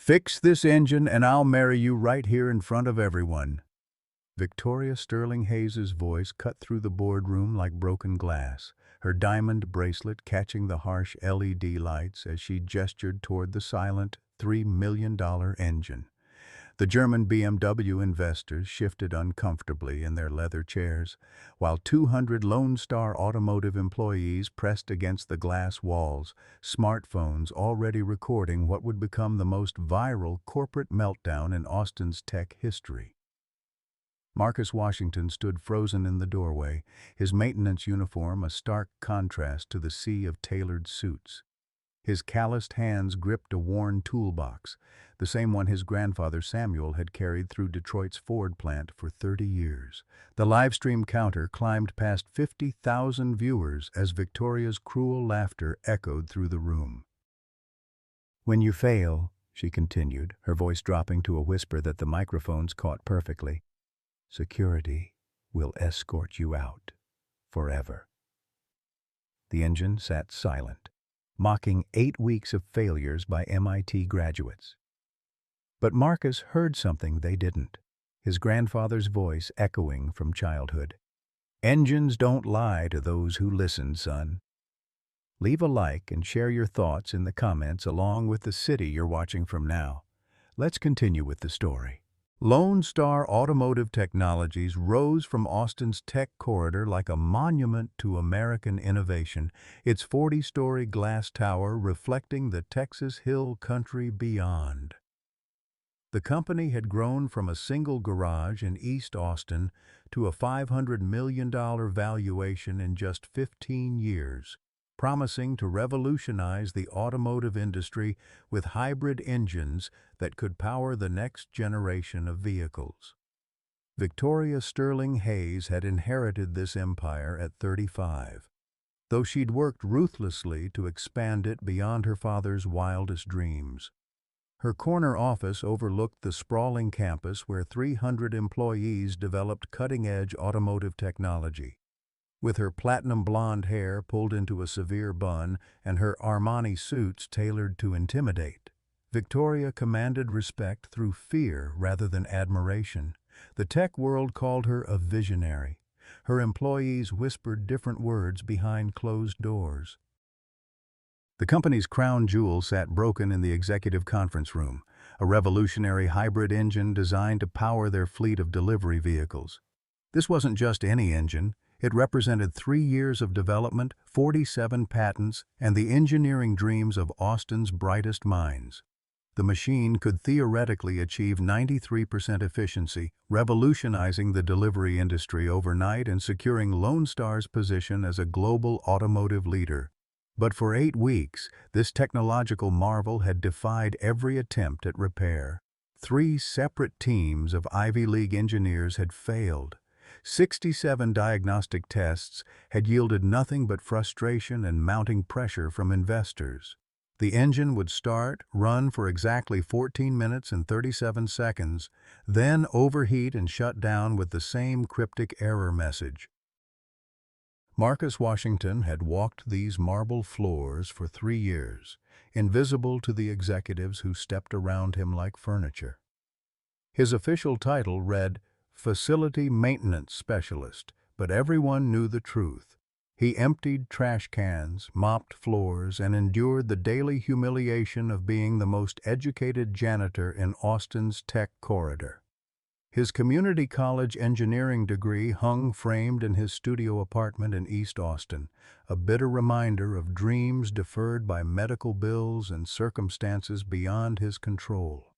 Fix this engine and I'll marry you right here in front of everyone." Victoria Sterling Hayes's voice cut through the boardroom like broken glass, her diamond bracelet catching the harsh LED lights as she gestured toward the silent $3 million engine. The German BMW investors shifted uncomfortably in their leather chairs, while 200 Lone Star Automotive employees pressed against the glass walls, smartphones already recording what would become the most viral corporate meltdown in Austin's tech history. Marcus Washington stood frozen in the doorway, his maintenance uniform a stark contrast to the sea of tailored suits. His calloused hands gripped a worn toolbox, the same one his grandfather Samuel had carried through Detroit's Ford plant for 30 years. The livestream counter climbed past 50,000 viewers as Victoria's cruel laughter echoed through the room. "When you fail," she continued, her voice dropping to a whisper that the microphones caught perfectly, "security will escort you out forever." The engine sat silent, mocking 8 weeks of failures by MIT graduates. But Marcus heard something they didn't, his grandfather's voice echoing from childhood. "Engines don't lie to those who listen, son." Leave a like and share your thoughts in the comments along with the city you're watching from now. Let's continue with the story. Lone Star Automotive Technologies rose from Austin's tech corridor like a monument to American innovation, its 40-story glass tower reflecting the Texas Hill Country beyond. The company had grown from a single garage in East Austin to a $500 million valuation in just 15 years, promising to revolutionize the automotive industry with hybrid engines that could power the next generation of vehicles. Victoria Sterling Hayes had inherited this empire at 35, though she'd worked ruthlessly to expand it beyond her father's wildest dreams. Her corner office overlooked the sprawling campus where 300 employees developed cutting-edge automotive technology. With her platinum blonde hair pulled into a severe bun and her Armani suits tailored to intimidate, Victoria commanded respect through fear rather than admiration. The tech world called her a visionary. Her employees whispered different words behind closed doors. The company's crown jewel sat broken in the executive conference room, a revolutionary hybrid engine designed to power their fleet of delivery vehicles. This wasn't just any engine. It represented 3 years of development, 47 patents, and the engineering dreams of Austin's brightest minds. The machine could theoretically achieve 93% efficiency, revolutionizing the delivery industry overnight and securing Lone Star's position as a global automotive leader. But for 8 weeks, this technological marvel had defied every attempt at repair. 3 separate teams of Ivy League engineers had failed. 67 diagnostic tests had yielded nothing but frustration and mounting pressure from investors. The engine would start, run for exactly 14 minutes and 37 seconds, then overheat and shut down with the same cryptic error message. Marcus Washington had walked these marble floors for 3 years, invisible to the executives who stepped around him like furniture. His official title read Facility Maintenance Specialist, but everyone knew the truth. He emptied trash cans, mopped floors, and endured the daily humiliation of being the most educated janitor in Austin's tech corridor. His community college engineering degree hung framed in his studio apartment in East Austin, a bitter reminder of dreams deferred by medical bills and circumstances beyond his control.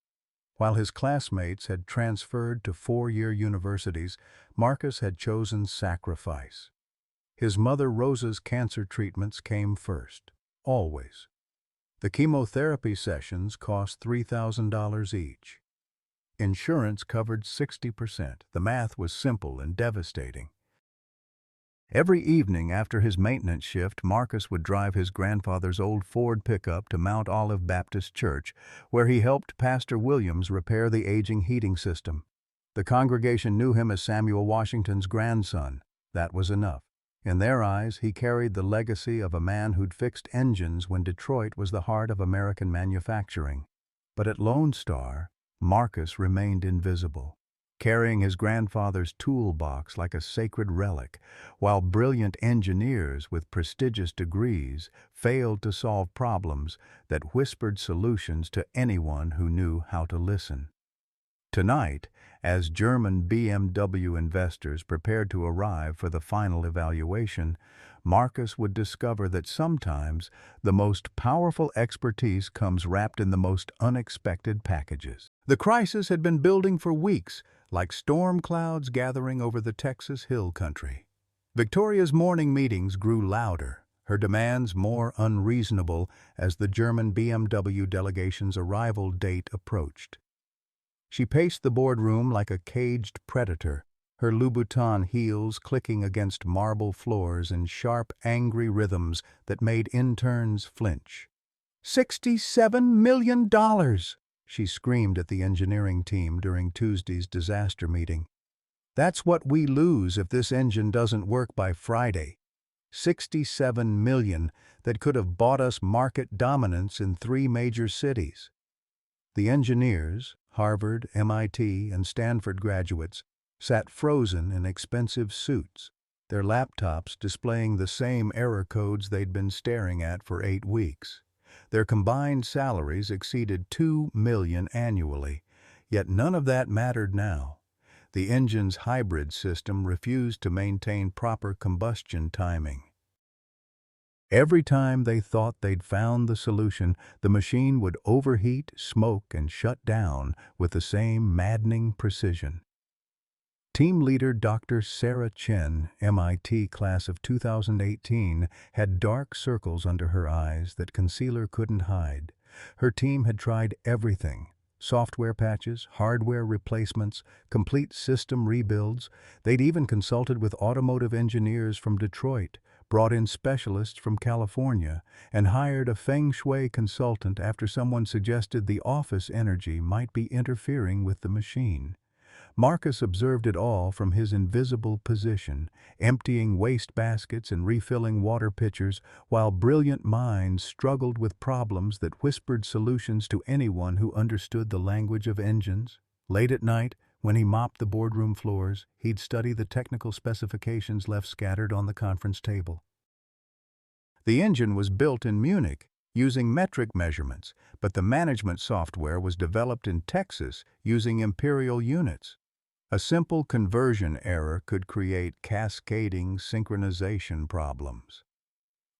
While his classmates had transferred to 4-year universities, Marcus had chosen sacrifice. His mother Rosa's cancer treatments came first, always. The chemotherapy sessions cost $3,000 each. Insurance covered 60%. The math was simple and devastating. Every evening after his maintenance shift, Marcus would drive his grandfather's old Ford pickup to Mount Olive Baptist Church, where he helped Pastor Williams repair the aging heating system. The congregation knew him as Samuel Washington's grandson. That was enough. In their eyes, he carried the legacy of a man who'd fixed engines when Detroit was the heart of American manufacturing. But at Lone Star, Marcus remained invisible, carrying his grandfather's toolbox like a sacred relic, while brilliant engineers with prestigious degrees failed to solve problems that whispered solutions to anyone who knew how to listen. Tonight, as German BMW investors prepared to arrive for the final evaluation, Marcus would discover that sometimes the most powerful expertise comes wrapped in the most unexpected packages. The crisis had been building for weeks, like storm clouds gathering over the Texas hill country. Victoria's morning meetings grew louder, her demands more unreasonable as the German BMW delegation's arrival date approached. She paced the boardroom like a caged predator, her Louboutin heels clicking against marble floors in sharp, angry rhythms that made interns flinch. $67 million! She screamed at the engineering team during Tuesday's disaster meeting. That's what we lose if this engine doesn't work by Friday. $67 million that could have bought us market dominance in 3 major cities. The engineers, Harvard, MIT, and Stanford graduates, sat frozen in expensive suits, their laptops displaying the same error codes they'd been staring at for 8 weeks. Their combined salaries exceeded $2 million annually, yet none of that mattered now. The engine's hybrid system refused to maintain proper combustion timing. Every time they thought they'd found the solution, the machine would overheat, smoke, and shut down with the same maddening precision. Team leader Dr. Sarah Chen, MIT class of 2018, had dark circles under her eyes that concealer couldn't hide. Her team had tried everything: software patches, hardware replacements, complete system rebuilds. They'd even consulted with automotive engineers from Detroit, brought in specialists from California, and hired a feng shui consultant after someone suggested the office energy might be interfering with the machine. Marcus observed it all from his invisible position, emptying waste baskets and refilling water pitchers, while brilliant minds struggled with problems that whispered solutions to anyone who understood the language of engines. Late at night, when he mopped the boardroom floors, he'd study the technical specifications left scattered on the conference table. The engine was built in Munich, using metric measurements, but the management software was developed in Texas using imperial units. A simple conversion error could create cascading synchronization problems.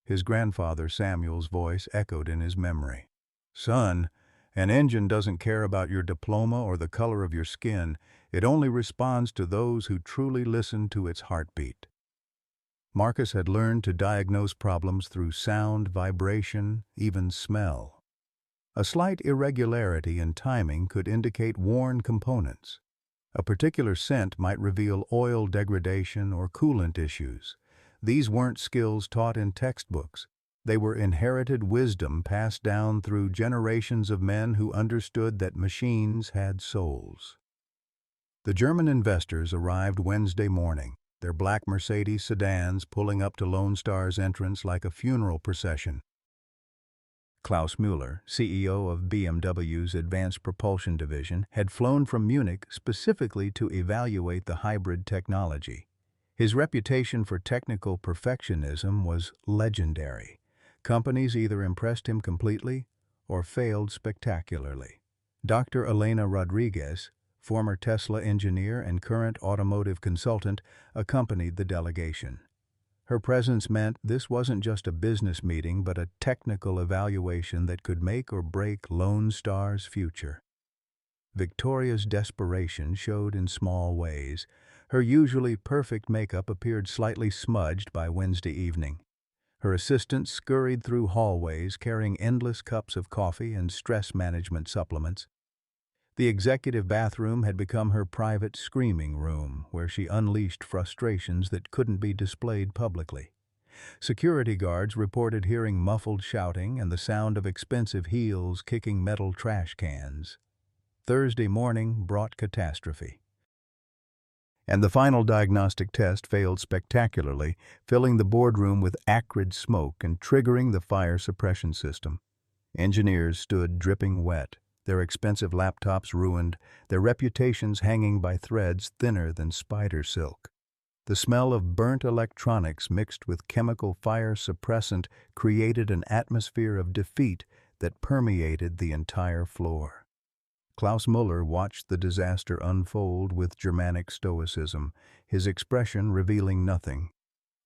His grandfather Samuel's voice echoed in his memory. "Son, an engine doesn't care about your diploma or the color of your skin. It only responds to those who truly listen to its heartbeat." Marcus had learned to diagnose problems through sound, vibration, even smell. A slight irregularity in timing could indicate worn components. A particular scent might reveal oil degradation or coolant issues. These weren't skills taught in textbooks. They were inherited wisdom passed down through generations of men who understood that machines had souls. The German investors arrived Wednesday morning, their black Mercedes sedans pulling up to Lone Star's entrance like a funeral procession. Klaus Müller, CEO of BMW's Advanced Propulsion Division, had flown from Munich specifically to evaluate the hybrid technology. His reputation for technical perfectionism was legendary. Companies either impressed him completely or failed spectacularly. Dr. Elena Rodriguez, former Tesla engineer and current automotive consultant, accompanied the delegation. Her presence meant this wasn't just a business meeting, but a technical evaluation that could make or break Lone Star's future. Victoria's desperation showed in small ways. Her usually perfect makeup appeared slightly smudged by Wednesday evening. Her assistants scurried through hallways carrying endless cups of coffee and stress management supplements. The executive bathroom had become her private screaming room, where she unleashed frustrations that couldn't be displayed publicly. Security guards reported hearing muffled shouting and the sound of expensive heels kicking metal trash cans. Thursday morning brought catastrophe. And the final diagnostic test failed spectacularly, filling the boardroom with acrid smoke and triggering the fire suppression system. Engineers stood dripping wet, their expensive laptops ruined, their reputations hanging by threads thinner than spider silk. The smell of burnt electronics mixed with chemical fire suppressant created an atmosphere of defeat that permeated the entire floor. Klaus Muller watched the disaster unfold with Germanic stoicism, his expression revealing nothing.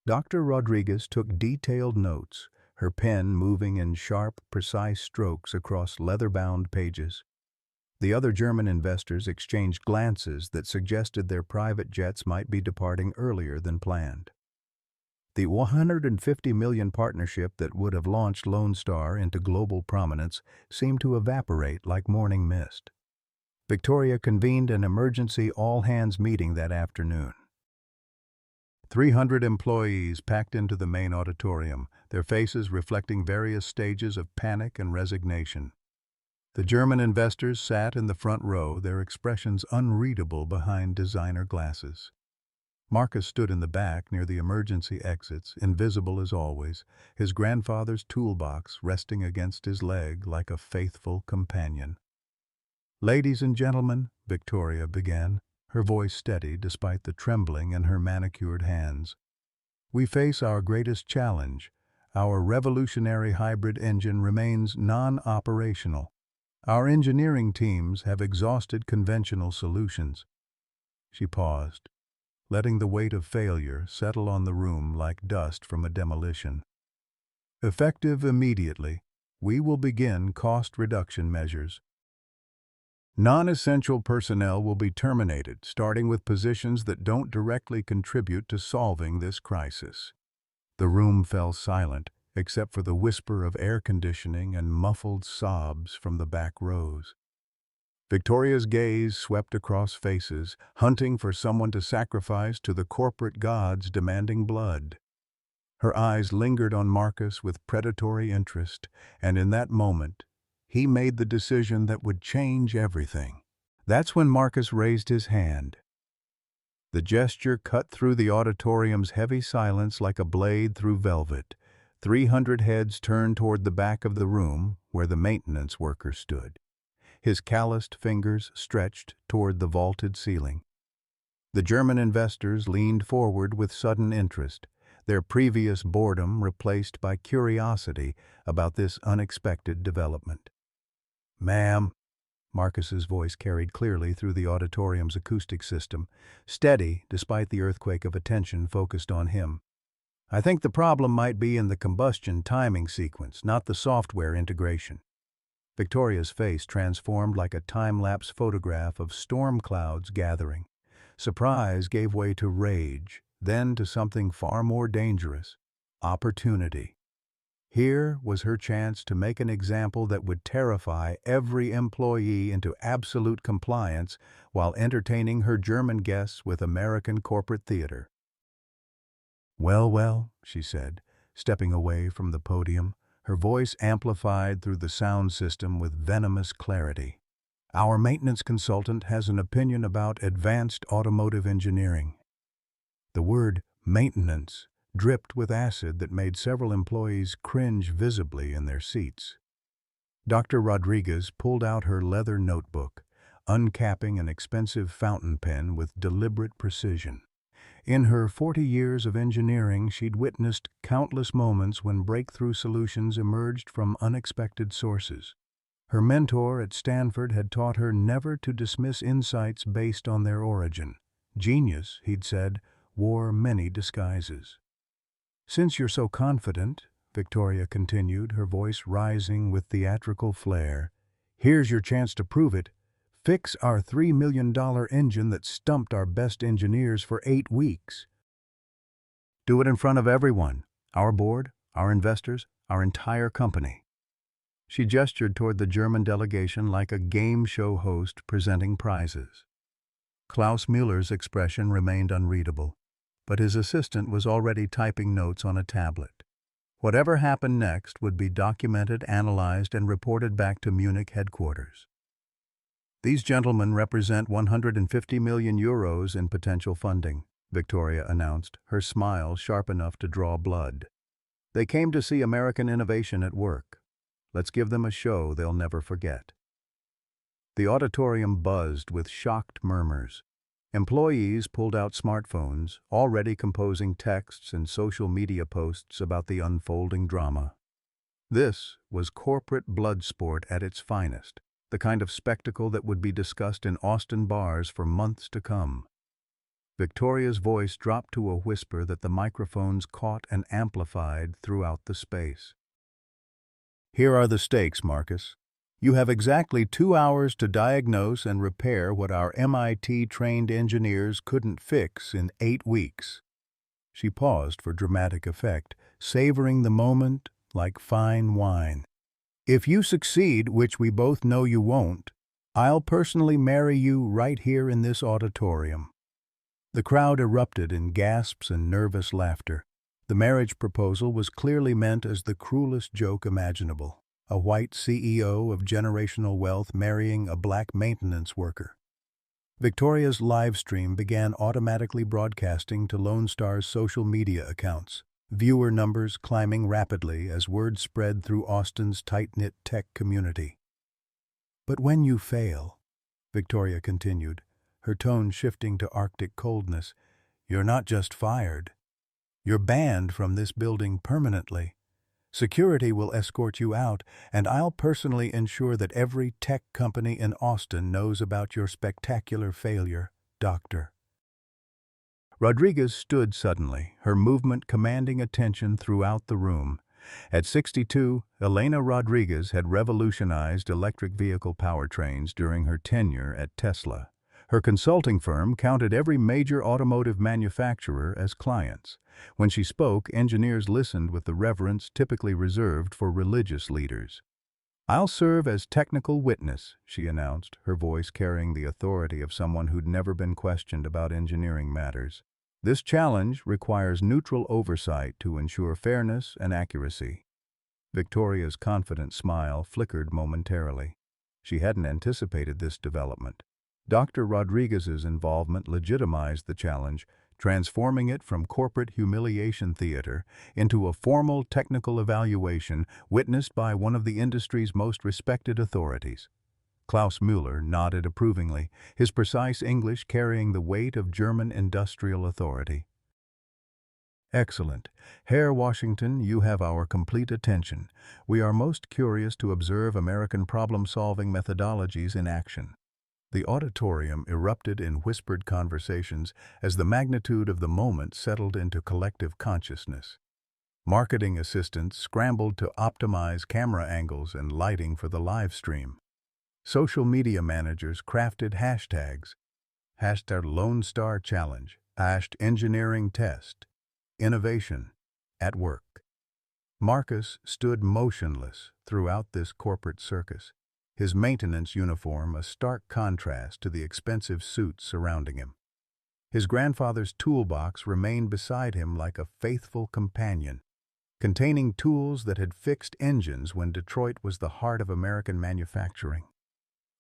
Dr. Rodriguez took detailed notes, her pen moving in sharp, precise strokes across leather-bound pages. The other German investors exchanged glances that suggested their private jets might be departing earlier than planned. The $150 million partnership that would have launched Lone Star into global prominence seemed to evaporate like morning mist. Victoria convened an emergency all-hands meeting that afternoon. 300 employees packed into the main auditorium, their faces reflecting various stages of panic and resignation. The German investors sat in the front row, their expressions unreadable behind designer glasses. Marcus stood in the back near the emergency exits, invisible as always, his grandfather's toolbox resting against his leg like a faithful companion. "Ladies and gentlemen," Victoria began, her voice steady despite the trembling in her manicured hands. "We face our greatest challenge. Our revolutionary hybrid engine remains non-operational. Our engineering teams have exhausted conventional solutions." She paused, letting the weight of failure settle on the room like dust from a demolition. "Effective immediately, we will begin cost reduction measures. Non-essential personnel will be terminated, starting with positions that don't directly contribute to solving this crisis." The room fell silent, except for the whisper of air conditioning and muffled sobs from the back rows. Victoria's gaze swept across faces, hunting for someone to sacrifice to the corporate gods demanding blood. Her eyes lingered on Marcus with predatory interest, and in that moment, he made the decision that would change everything. That's when Marcus raised his hand. The gesture cut through the auditorium's heavy silence like a blade through velvet. 300 heads turned toward the back of the room where the maintenance worker stood. His calloused fingers stretched toward the vaulted ceiling. The German investors leaned forward with sudden interest, their previous boredom replaced by curiosity about this unexpected development. "Ma'am," Marcus's voice carried clearly through the auditorium's acoustic system, steady despite the earthquake of attention focused on him. "I think the problem might be in the combustion timing sequence, not the software integration." Victoria's face transformed like a time-lapse photograph of storm clouds gathering. Surprise gave way to rage, then to something far more dangerous: opportunity. Here was her chance to make an example that would terrify every employee into absolute compliance while entertaining her German guests with American corporate theater. "Well, well," she said, stepping away from the podium, her voice amplified through the sound system with venomous clarity. "Our maintenance consultant has an opinion about advanced automotive engineering." The word maintenance dripped with acid that made several employees cringe visibly in their seats. Dr. Rodriguez pulled out her leather notebook, uncapping an expensive fountain pen with deliberate precision. In her 40 years of engineering, she'd witnessed countless moments when breakthrough solutions emerged from unexpected sources. Her mentor at Stanford had taught her never to dismiss insights based on their origin. Genius, he'd said, wore many disguises. "Since you're so confident," Victoria continued, her voice rising with theatrical flair, "here's your chance to prove it. Fix our $3 million engine that stumped our best engineers for 8 weeks. Do it in front of everyone, our board, our investors, our entire company." She gestured toward the German delegation like a game show host presenting prizes. Klaus Müller's expression remained unreadable, but his assistant was already typing notes on a tablet. Whatever happened next would be documented, analyzed, and reported back to Munich headquarters. "These gentlemen represent 150 million euros in potential funding," Victoria announced, her smile sharp enough to draw blood. "They came to see American innovation at work. Let's give them a show they'll never forget." The auditorium buzzed with shocked murmurs. Employees pulled out smartphones, already composing texts and social media posts about the unfolding drama. This was corporate blood sport at its finest, the kind of spectacle that would be discussed in Austin bars for months to come. Victoria's voice dropped to a whisper that the microphones caught and amplified throughout the space. Here are the stakes, Marcus. You have exactly 2 hours to diagnose and repair what our MIT-trained engineers couldn't fix in 8 weeks. She paused for dramatic effect, savoring the moment like fine wine. If you succeed, which we both know you won't, I'll personally marry you right here in this auditorium. The crowd erupted in gasps and nervous laughter. The marriage proposal was clearly meant as the cruelest joke imaginable. A white CEO of generational wealth marrying a black maintenance worker. Victoria's live stream began automatically broadcasting to Lone Star's social media accounts, viewer numbers climbing rapidly as word spread through Austin's tight-knit tech community. But when you fail, Victoria continued, her tone shifting to Arctic coldness, you're not just fired. You're banned from this building permanently. Security will escort you out, and I'll personally ensure that every tech company in Austin knows about your spectacular failure, Doctor. Rodriguez stood suddenly, her movement commanding attention throughout the room. At 62, Elena Rodriguez had revolutionized electric vehicle powertrains during her tenure at Tesla. Her consulting firm counted every major automotive manufacturer as clients. When she spoke, engineers listened with the reverence typically reserved for religious leaders. "I'll serve as technical witness," she announced, her voice carrying the authority of someone who'd never been questioned about engineering matters. "This challenge requires neutral oversight to ensure fairness and accuracy." Victoria's confident smile flickered momentarily. She hadn't anticipated this development. Dr. Rodriguez's involvement legitimized the challenge, transforming it from corporate humiliation theater into a formal technical evaluation witnessed by one of the industry's most respected authorities. Klaus Müller nodded approvingly, his precise English carrying the weight of German industrial authority. "Excellent. Herr Washington, you have our complete attention. We are most curious to observe American problem-solving methodologies in action." The auditorium erupted in whispered conversations as the magnitude of the moment settled into collective consciousness. Marketing assistants scrambled to optimize camera angles and lighting for the live stream. Social media managers crafted hashtags. #Lone Star Challenge, #Engineering Test, Innovation, at work. Marcus stood motionless throughout this corporate circus, his maintenance uniform a stark contrast to the expensive suits surrounding him. His grandfather's toolbox remained beside him like a faithful companion, containing tools that had fixed engines when Detroit was the heart of American manufacturing.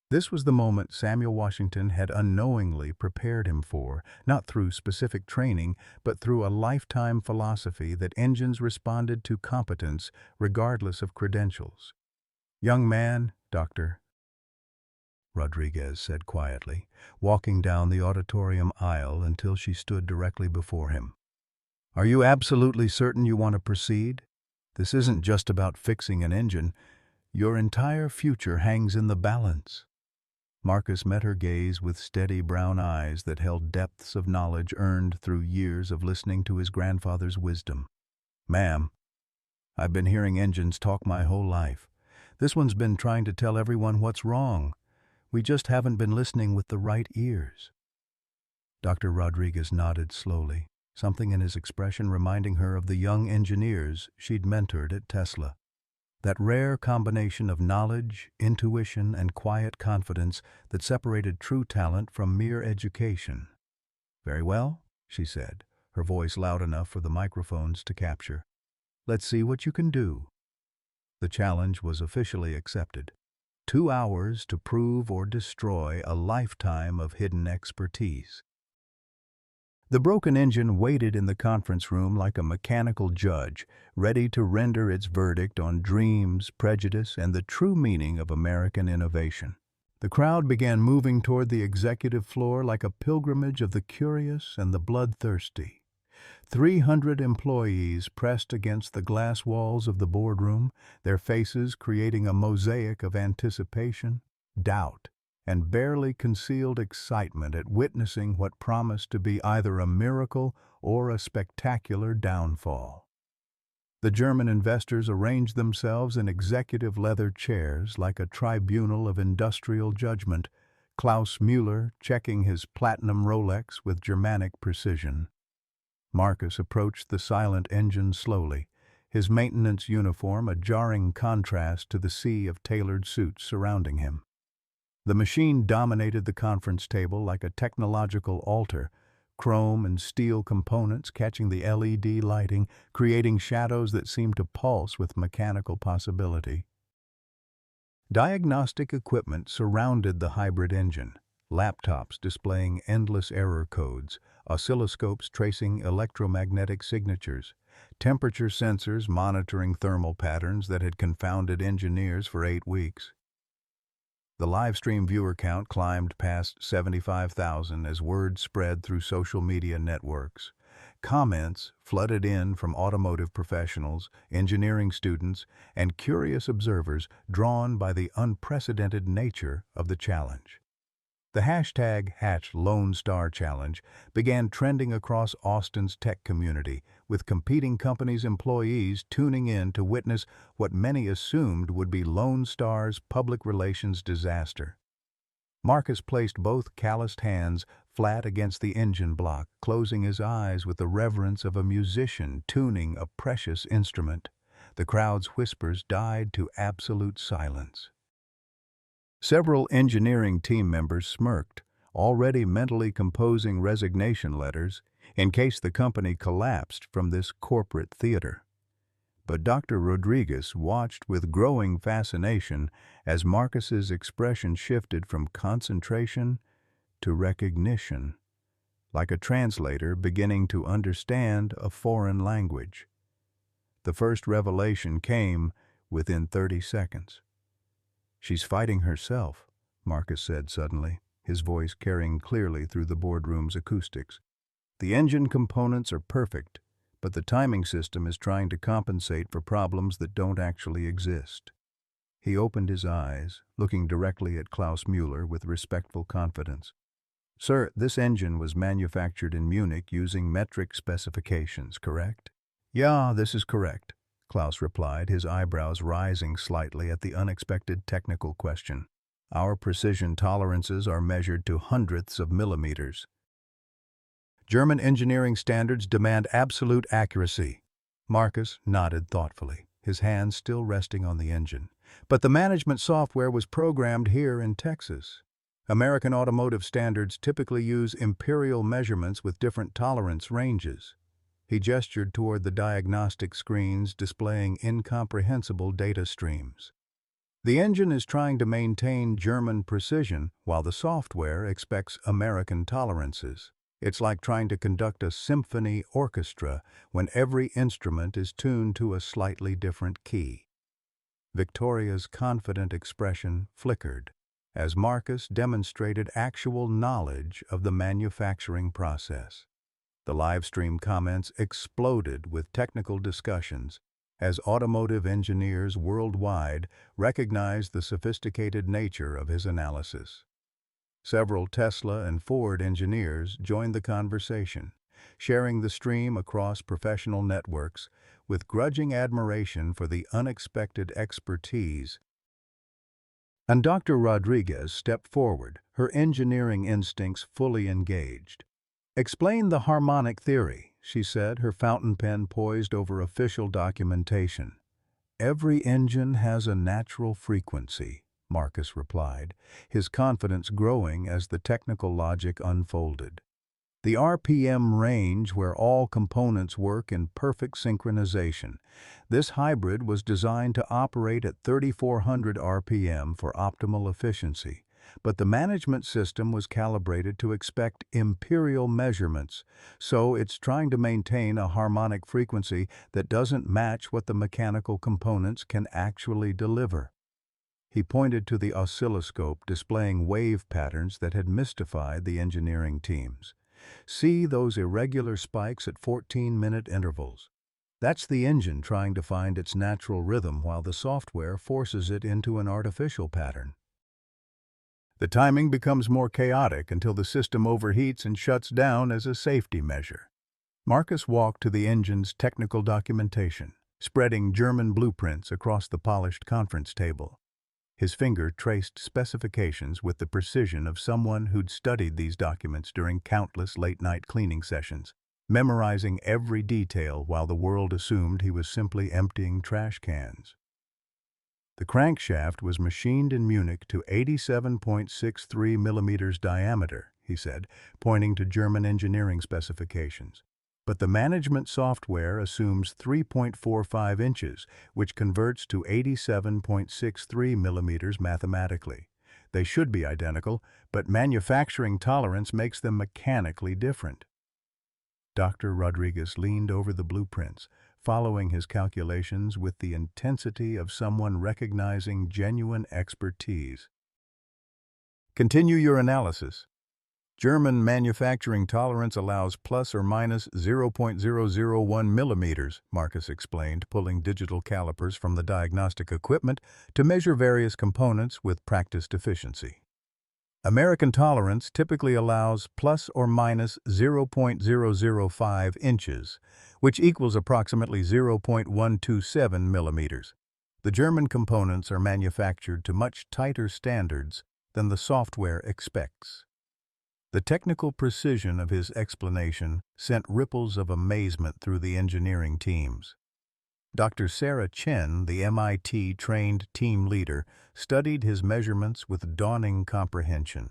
This was the moment Samuel Washington had unknowingly prepared him for, not through specific training, but through a lifetime philosophy that engines responded to competence regardless of credentials. "Young man, Doctor," Rodriguez said quietly, walking down the auditorium aisle until she stood directly before him. "Are you absolutely certain you want to proceed? This isn't just about fixing an engine. Your entire future hangs in the balance." Marcus met her gaze with steady brown eyes that held depths of knowledge earned through years of listening to his grandfather's wisdom. "Ma'am, I've been hearing engines talk my whole life. This one's been trying to tell everyone what's wrong. We just haven't been listening with the right ears." Dr. Rodriguez nodded slowly, something in his expression reminding her of the young engineers she'd mentored at Tesla. That rare combination of knowledge, intuition, and quiet confidence that separated true talent from mere education. "Very well," she said, her voice loud enough for the microphones to capture. "Let's see what you can do." The challenge was officially accepted. 2 hours to prove or destroy a lifetime of hidden expertise. The broken engine waited in the conference room like a mechanical judge, ready to render its verdict on dreams, prejudice, and the true meaning of American innovation. The crowd began moving toward the executive floor like a pilgrimage of the curious and the bloodthirsty. 300 employees pressed against the glass walls of the boardroom, their faces creating a mosaic of anticipation, doubt, and barely concealed excitement at witnessing what promised to be either a miracle or a spectacular downfall. The German investors arranged themselves in executive leather chairs like a tribunal of industrial judgment, Klaus Müller checking his platinum Rolex with Germanic precision. Marcus approached the silent engine slowly, his maintenance uniform a jarring contrast to the sea of tailored suits surrounding him. The machine dominated the conference table like a technological altar, chrome and steel components catching the LED lighting, creating shadows that seemed to pulse with mechanical possibility. Diagnostic equipment surrounded the hybrid engine, laptops displaying endless error codes, oscilloscopes tracing electromagnetic signatures, temperature sensors monitoring thermal patterns that had confounded engineers for 8 weeks. The livestream viewer count climbed past 75,000 as word spread through social media networks. Comments flooded in from automotive professionals, engineering students, and curious observers drawn by the unprecedented nature of the challenge. The hashtag #LoneStarChallenge began trending across Austin's tech community, with competing companies' employees tuning in to witness what many assumed would be Lone Star's public relations disaster. Marcus placed both calloused hands flat against the engine block, closing his eyes with the reverence of a musician tuning a precious instrument. The crowd's whispers died to absolute silence. Several engineering team members smirked, already mentally composing resignation letters in case the company collapsed from this corporate theater. But Dr. Rodriguez watched with growing fascination as Marcus's expression shifted from concentration to recognition, like a translator beginning to understand a foreign language. The first revelation came within 30 seconds. "She's fighting herself," Marcus said suddenly, his voice carrying clearly through the boardroom's acoustics. "The engine components are perfect, but the timing system is trying to compensate for problems that don't actually exist." He opened his eyes, looking directly at Klaus Müller with respectful confidence. "Sir, this engine was manufactured in Munich using metric specifications, correct?" "Yeah, this is correct," Klaus replied, his eyebrows rising slightly at the unexpected technical question. "Our precision tolerances are measured to hundredths of millimeters. German engineering standards demand absolute accuracy." Marcus nodded thoughtfully, his hands still resting on the engine. "But the management software was programmed here in Texas. American automotive standards typically use imperial measurements with different tolerance ranges." He gestured toward the diagnostic screens displaying incomprehensible data streams. "The engine is trying to maintain German precision while the software expects American tolerances. It's like trying to conduct a symphony orchestra when every instrument is tuned to a slightly different key." Victoria's confident expression flickered as Marcus demonstrated actual knowledge of the manufacturing process. The livestream comments exploded with technical discussions as automotive engineers worldwide recognized the sophisticated nature of his analysis. Several Tesla and Ford engineers joined the conversation, sharing the stream across professional networks with grudging admiration for the unexpected expertise. And Dr. Rodriguez stepped forward, her engineering instincts fully engaged. "Explain the harmonic theory," she said, her fountain pen poised over official documentation. "Every engine has a natural frequency," Marcus replied, his confidence growing as the technical logic unfolded. "The RPM range where all components work in perfect synchronization. This hybrid was designed to operate at 3,400 RPM for optimal efficiency. But the management system was calibrated to expect imperial measurements, so it's trying to maintain a harmonic frequency that doesn't match what the mechanical components can actually deliver." He pointed to the oscilloscope displaying wave patterns that had mystified the engineering teams. See those irregular spikes at 14-minute intervals. That's the engine trying to find its natural rhythm while the software forces it into an artificial pattern. The timing becomes more chaotic until the system overheats and shuts down as a safety measure. Marcus walked to the engine's technical documentation, spreading German blueprints across the polished conference table. His finger traced specifications with the precision of someone who'd studied these documents during countless late-night cleaning sessions, memorizing every detail while the world assumed he was simply emptying trash cans. The crankshaft was machined in Munich to 87.63 millimeters diameter, he said, pointing to German engineering specifications. But the management software assumes 3.45 inches, which converts to 87.63 millimeters mathematically. They should be identical, but manufacturing tolerance makes them mechanically different. Dr. Rodriguez leaned over the blueprints, following his calculations with the intensity of someone recognizing genuine expertise. Continue your analysis. German manufacturing tolerance allows plus or minus 0.001 millimeters, Marcus explained, pulling digital calipers from the diagnostic equipment to measure various components with practiced efficiency. American tolerance typically allows plus or minus 0.005 inches, which equals approximately 0.127 millimeters. The German components are manufactured to much tighter standards than the software expects. The technical precision of his explanation sent ripples of amazement through the engineering teams. Dr. Sarah Chen, the MIT-trained team leader, studied his measurements with dawning comprehension.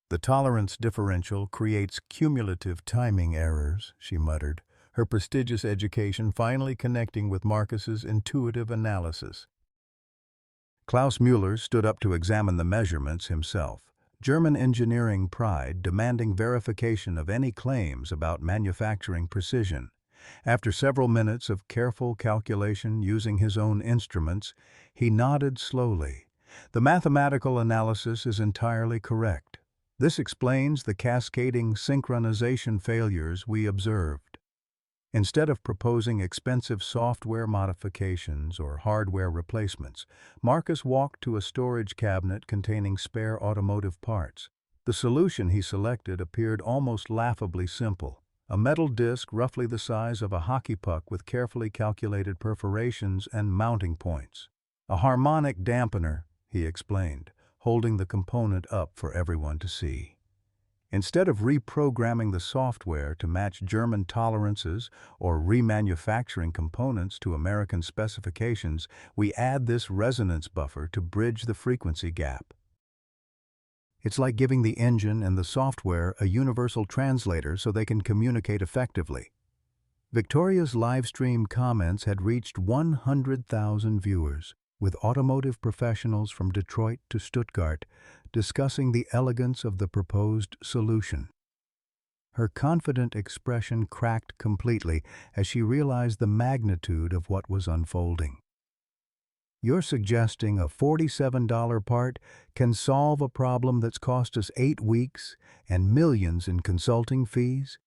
The tolerance differential creates cumulative timing errors, she muttered, her prestigious education finally connecting with Marcus's intuitive analysis. Klaus Müller stood up to examine the measurements himself, German engineering pride demanding verification of any claims about manufacturing precision. After several minutes of careful calculation using his own instruments, he nodded slowly. The mathematical analysis is entirely correct. This explains the cascading synchronization failures we observed. Instead of proposing expensive software modifications or hardware replacements, Marcus walked to a storage cabinet containing spare automotive parts. The solution he selected appeared almost laughably simple. A metal disc roughly the size of a hockey puck with carefully calculated perforations and mounting points. A harmonic dampener, he explained, holding the component up for everyone to see. Instead of reprogramming the software to match German tolerances or remanufacturing components to American specifications, we add this resonance buffer to bridge the frequency gap. It's like giving the engine and the software a universal translator so they can communicate effectively. Victoria's live-stream comments had reached 100,000 viewers, with automotive professionals from Detroit to Stuttgart discussing the elegance of the proposed solution. Her confident expression cracked completely as she realized the magnitude of what was unfolding. You're suggesting a $47 part can solve a problem that's cost us 8 weeks and millions in consulting fees?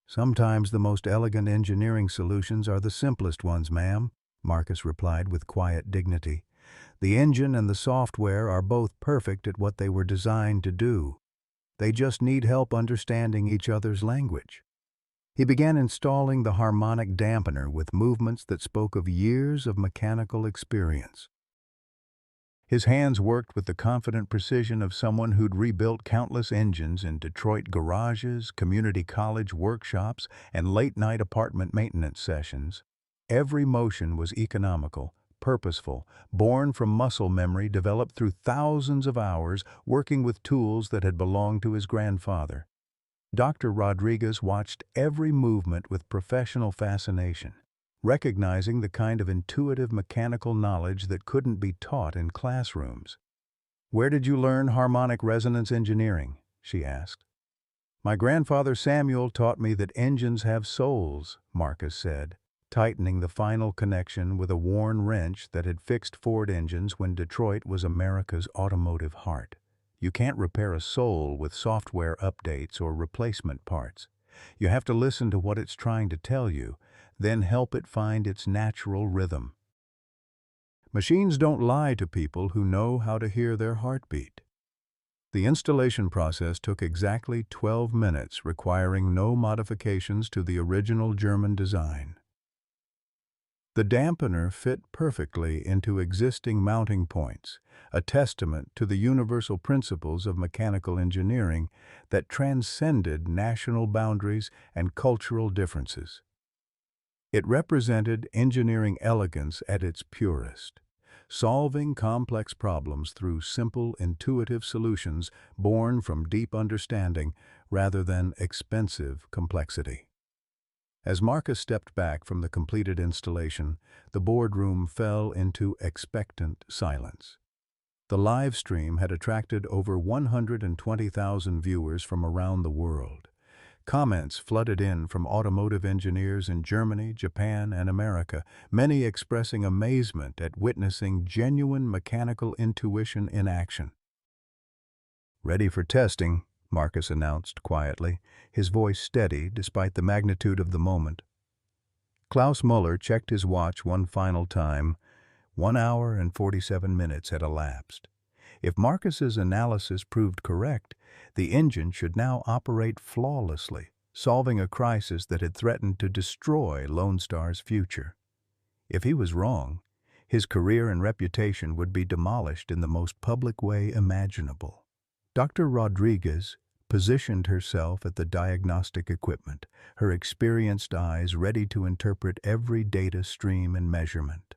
Sometimes the most elegant engineering solutions are the simplest ones, ma'am, Marcus replied with quiet dignity. The engine and the software are both perfect at what they were designed to do. They just need help understanding each other's language. He began installing the harmonic dampener with movements that spoke of years of mechanical experience. His hands worked with the confident precision of someone who'd rebuilt countless engines in Detroit garages, community college workshops, and late-night apartment maintenance sessions. Every motion was economical, purposeful, born from muscle memory developed through thousands of hours working with tools that had belonged to his grandfather. Dr. Rodriguez watched every movement with professional fascination, recognizing the kind of intuitive mechanical knowledge that couldn't be taught in classrooms. "Where did you learn harmonic resonance engineering?" she asked. "My grandfather Samuel taught me that engines have souls," Marcus said. tightening the final connection with a worn wrench that had fixed Ford engines when Detroit was America's automotive heart. You can't repair a soul with software updates or replacement parts. You have to listen to what it's trying to tell you, then help it find its natural rhythm. Machines don't lie to people who know how to hear their heartbeat. The installation process took exactly 12 minutes, requiring no modifications to the original German design. The dampener fit perfectly into existing mounting points, a testament to the universal principles of mechanical engineering that transcended national boundaries and cultural differences. It represented engineering elegance at its purest, solving complex problems through simple, intuitive solutions born from deep understanding rather than expensive complexity. As Marcus stepped back from the completed installation, the boardroom fell into expectant silence. The live stream had attracted over 120,000 viewers from around the world. Comments flooded in from automotive engineers in Germany, Japan, and America, many expressing amazement at witnessing genuine mechanical intuition in action. "Ready for testing," Marcus announced quietly, his voice steady despite the magnitude of the moment. Klaus Muller checked his watch one final time. 1 hour and 47 minutes had elapsed. If Marcus's analysis proved correct, the engine should now operate flawlessly, solving a crisis that had threatened to destroy Lone Star's future. If he was wrong, his career and reputation would be demolished in the most public way imaginable. Dr. Rodriguez positioned herself at the diagnostic equipment, her experienced eyes ready to interpret every data stream and measurement.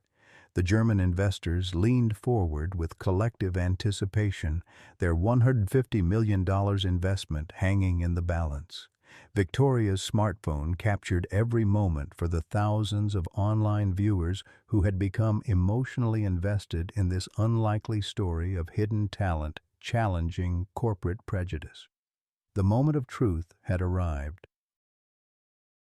The German investors leaned forward with collective anticipation, their $150 million investment hanging in the balance. Victoria's smartphone captured every moment for the thousands of online viewers who had become emotionally invested in this unlikely story of hidden talent challenging corporate prejudice. The moment of truth had arrived.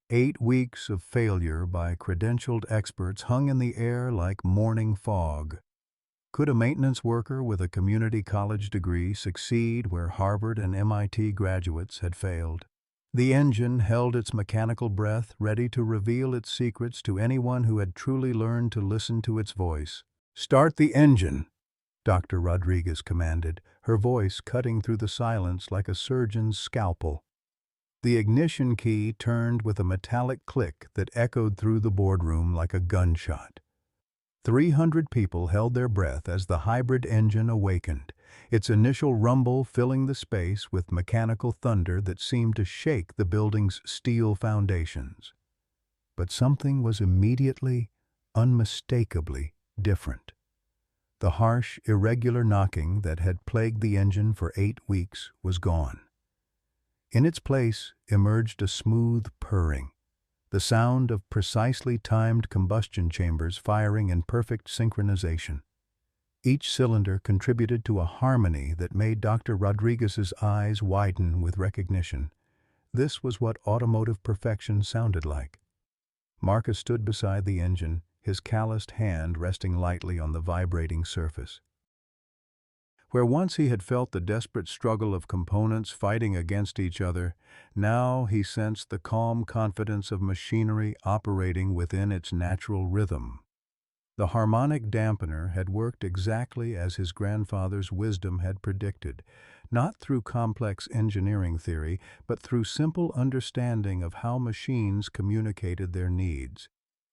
8 weeks of failure by credentialed experts hung in the air like morning fog. Could a maintenance worker with a community college degree succeed where Harvard and MIT graduates had failed? The engine held its mechanical breath, ready to reveal its secrets to anyone who had truly learned to listen to its voice. "Start the engine," Dr. Rodriguez commanded, her voice cutting through the silence like a surgeon's scalpel. The ignition key turned with a metallic click that echoed through the boardroom like a gunshot. 300 people held their breath as the hybrid engine awakened, its initial rumble filling the space with mechanical thunder that seemed to shake the building's steel foundations. But something was immediately, unmistakably different. The harsh, irregular knocking that had plagued the engine for 8 weeks was gone. In its place emerged a smooth purring, the sound of precisely timed combustion chambers firing in perfect synchronization. Each cylinder contributed to a harmony that made Dr. Rodriguez's eyes widen with recognition. This was what automotive perfection sounded like. Marcus stood beside the engine, his calloused hand resting lightly on the vibrating surface. Where once he had felt the desperate struggle of components fighting against each other, now he sensed the calm confidence of machinery operating within its natural rhythm. The harmonic dampener had worked exactly as his grandfather's wisdom had predicted, not through complex engineering theory, but through simple understanding of how machines communicated their needs.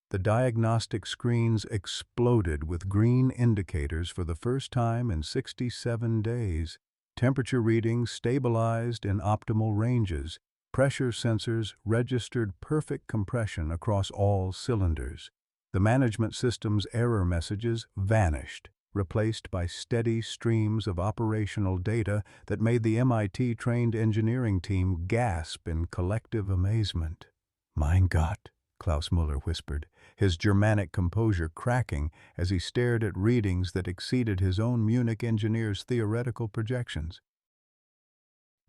The diagnostic screens exploded with green indicators for the first time in 67 days. Temperature readings stabilized in optimal ranges. Pressure sensors registered perfect compression across all cylinders. The management system's error messages vanished, replaced by steady streams of operational data that made the MIT-trained engineering team gasp in collective amazement. "Mein Gott," Klaus Muller whispered, his Germanic composure cracking as he stared at readings that exceeded his own Munich engineer's theoretical projections.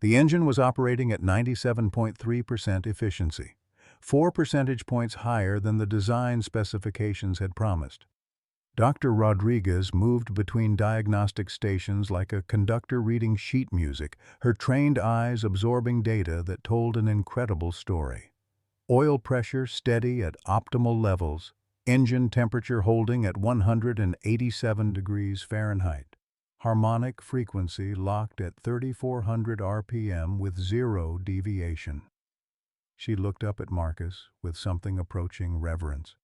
The engine was operating at 97.3% efficiency. 4 percentage points higher than the design specifications had promised. Dr. Rodriguez moved between diagnostic stations like a conductor reading sheet music, her trained eyes absorbing data that told an incredible story. Oil pressure steady at optimal levels, engine temperature holding at 187 degrees Fahrenheit. Harmonic frequency locked at 3,400 RPM with zero deviation. She looked up at Marcus with something approaching reverence.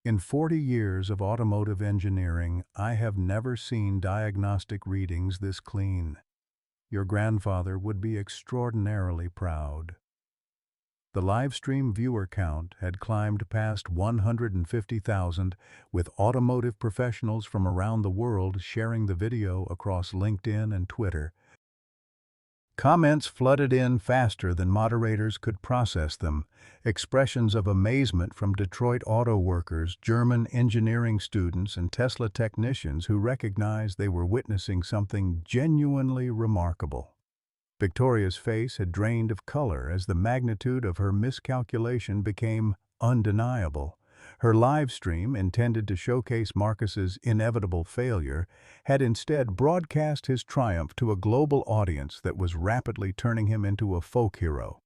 In 40 years of automotive engineering, I have never seen diagnostic readings this clean. Your grandfather would be extraordinarily proud. The live stream viewer count had climbed past 150,000, with automotive professionals from around the world sharing the video across LinkedIn and Twitter. Comments flooded in faster than moderators could process them, expressions of amazement from Detroit auto workers, German engineering students, and Tesla technicians who recognized they were witnessing something genuinely remarkable. Victoria's face had drained of color as the magnitude of her miscalculation became undeniable. Her live stream, intended to showcase Marcus's inevitable failure, had instead broadcast his triumph to a global audience that was rapidly turning him into a folk hero.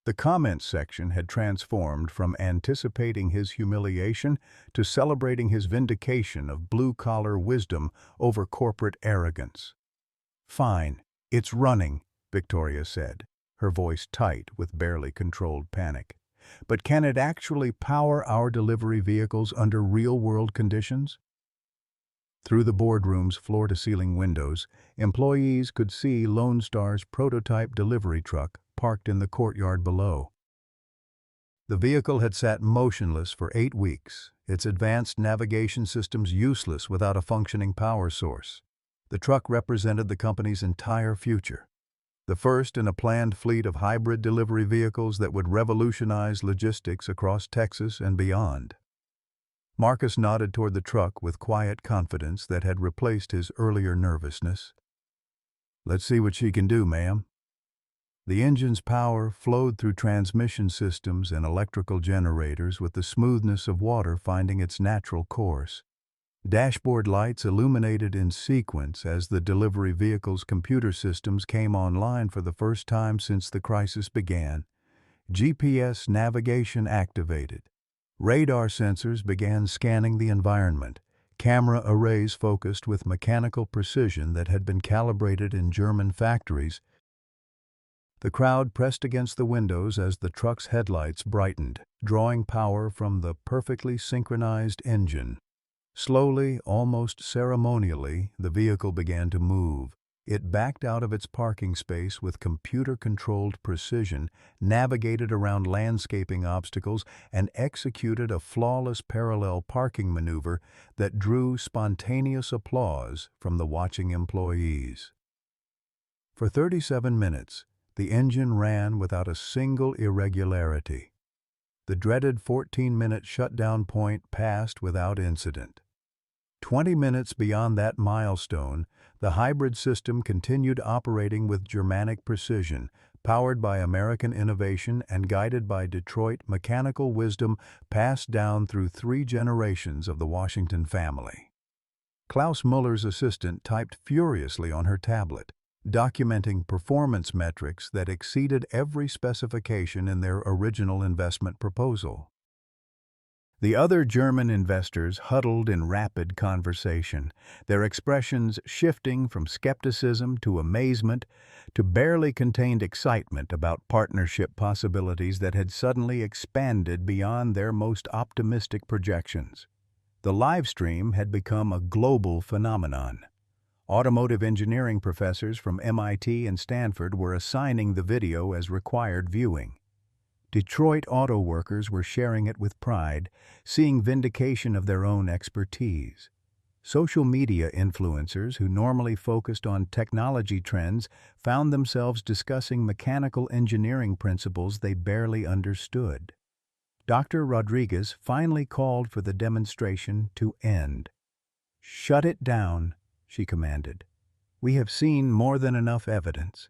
The comments section had transformed from anticipating his humiliation to celebrating his vindication of blue-collar wisdom over corporate arrogance. "Fine, it's running," Victoria said, her voice tight with barely controlled panic. "But can it actually power our delivery vehicles under real-world conditions?" Through the boardroom's floor-to-ceiling windows, employees could see Lone Star's prototype delivery truck parked in the courtyard below. The vehicle had sat motionless for 8 weeks, its advanced navigation systems useless without a functioning power source. The truck represented the company's entire future, the first in a planned fleet of hybrid delivery vehicles that would revolutionize logistics across Texas and beyond. Marcus nodded toward the truck with quiet confidence that had replaced his earlier nervousness. "Let's see what she can do, ma'am." The engine's power flowed through transmission systems and electrical generators with the smoothness of water finding its natural course. Dashboard lights illuminated in sequence as the delivery vehicle's computer systems came online for the first time since the crisis began. GPS navigation activated. Radar sensors began scanning the environment. Camera arrays focused with mechanical precision that had been calibrated in German factories. The crowd pressed against the windows as the truck's headlights brightened, drawing power from the perfectly synchronized engine. Slowly, almost ceremonially, the vehicle began to move. It backed out of its parking space with computer-controlled precision, navigated around landscaping obstacles, and executed a flawless parallel parking maneuver that drew spontaneous applause from the watching employees. For 37 minutes, the engine ran without a single irregularity. The dreaded 14-minute shutdown point passed without incident. 20 minutes beyond that milestone, the hybrid system continued operating with Germanic precision, powered by American innovation and guided by Detroit mechanical wisdom passed down through 3 generations of the Washington family. Klaus Muller's assistant typed furiously on her tablet, documenting performance metrics that exceeded every specification in their original investment proposal. The other German investors huddled in rapid conversation, their expressions shifting from skepticism to amazement to barely contained excitement about partnership possibilities that had suddenly expanded beyond their most optimistic projections. The live stream had become a global phenomenon. Automotive engineering professors from MIT and Stanford were assigning the video as required viewing. Detroit auto workers were sharing it with pride, seeing vindication of their own expertise. Social media influencers who normally focused on technology trends found themselves discussing mechanical engineering principles they barely understood. Dr. Rodriguez finally called for the demonstration to end. "Shut it down," she commanded. "We have seen more than enough evidence."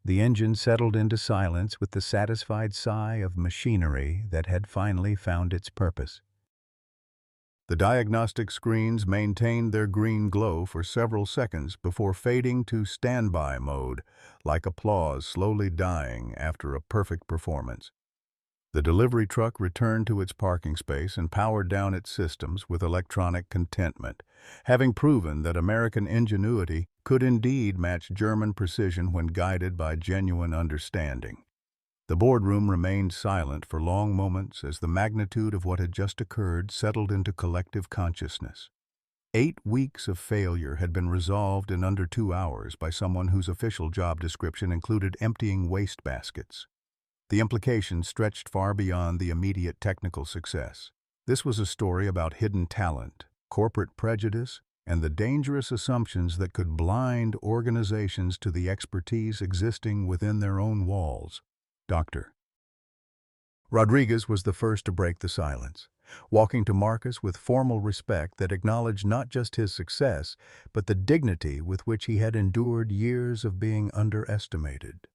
The engine settled into silence with the satisfied sigh of machinery that had finally found its purpose. The diagnostic screens maintained their green glow for several seconds before fading to standby mode, like applause slowly dying after a perfect performance. The delivery truck returned to its parking space and powered down its systems with electronic contentment, having proven that American ingenuity could indeed match German precision when guided by genuine understanding. The boardroom remained silent for long moments as the magnitude of what had just occurred settled into collective consciousness. 8 weeks of failure had been resolved in under 2 hours by someone whose official job description included emptying waste baskets. The implications stretched far beyond the immediate technical success. This was a story about hidden talent, corporate prejudice, and the dangerous assumptions that could blind organizations to the expertise existing within their own walls. Dr. Rodriguez was the first to break the silence, walking to Marcus with formal respect that acknowledged not just his success, but the dignity with which he had endured years of being underestimated.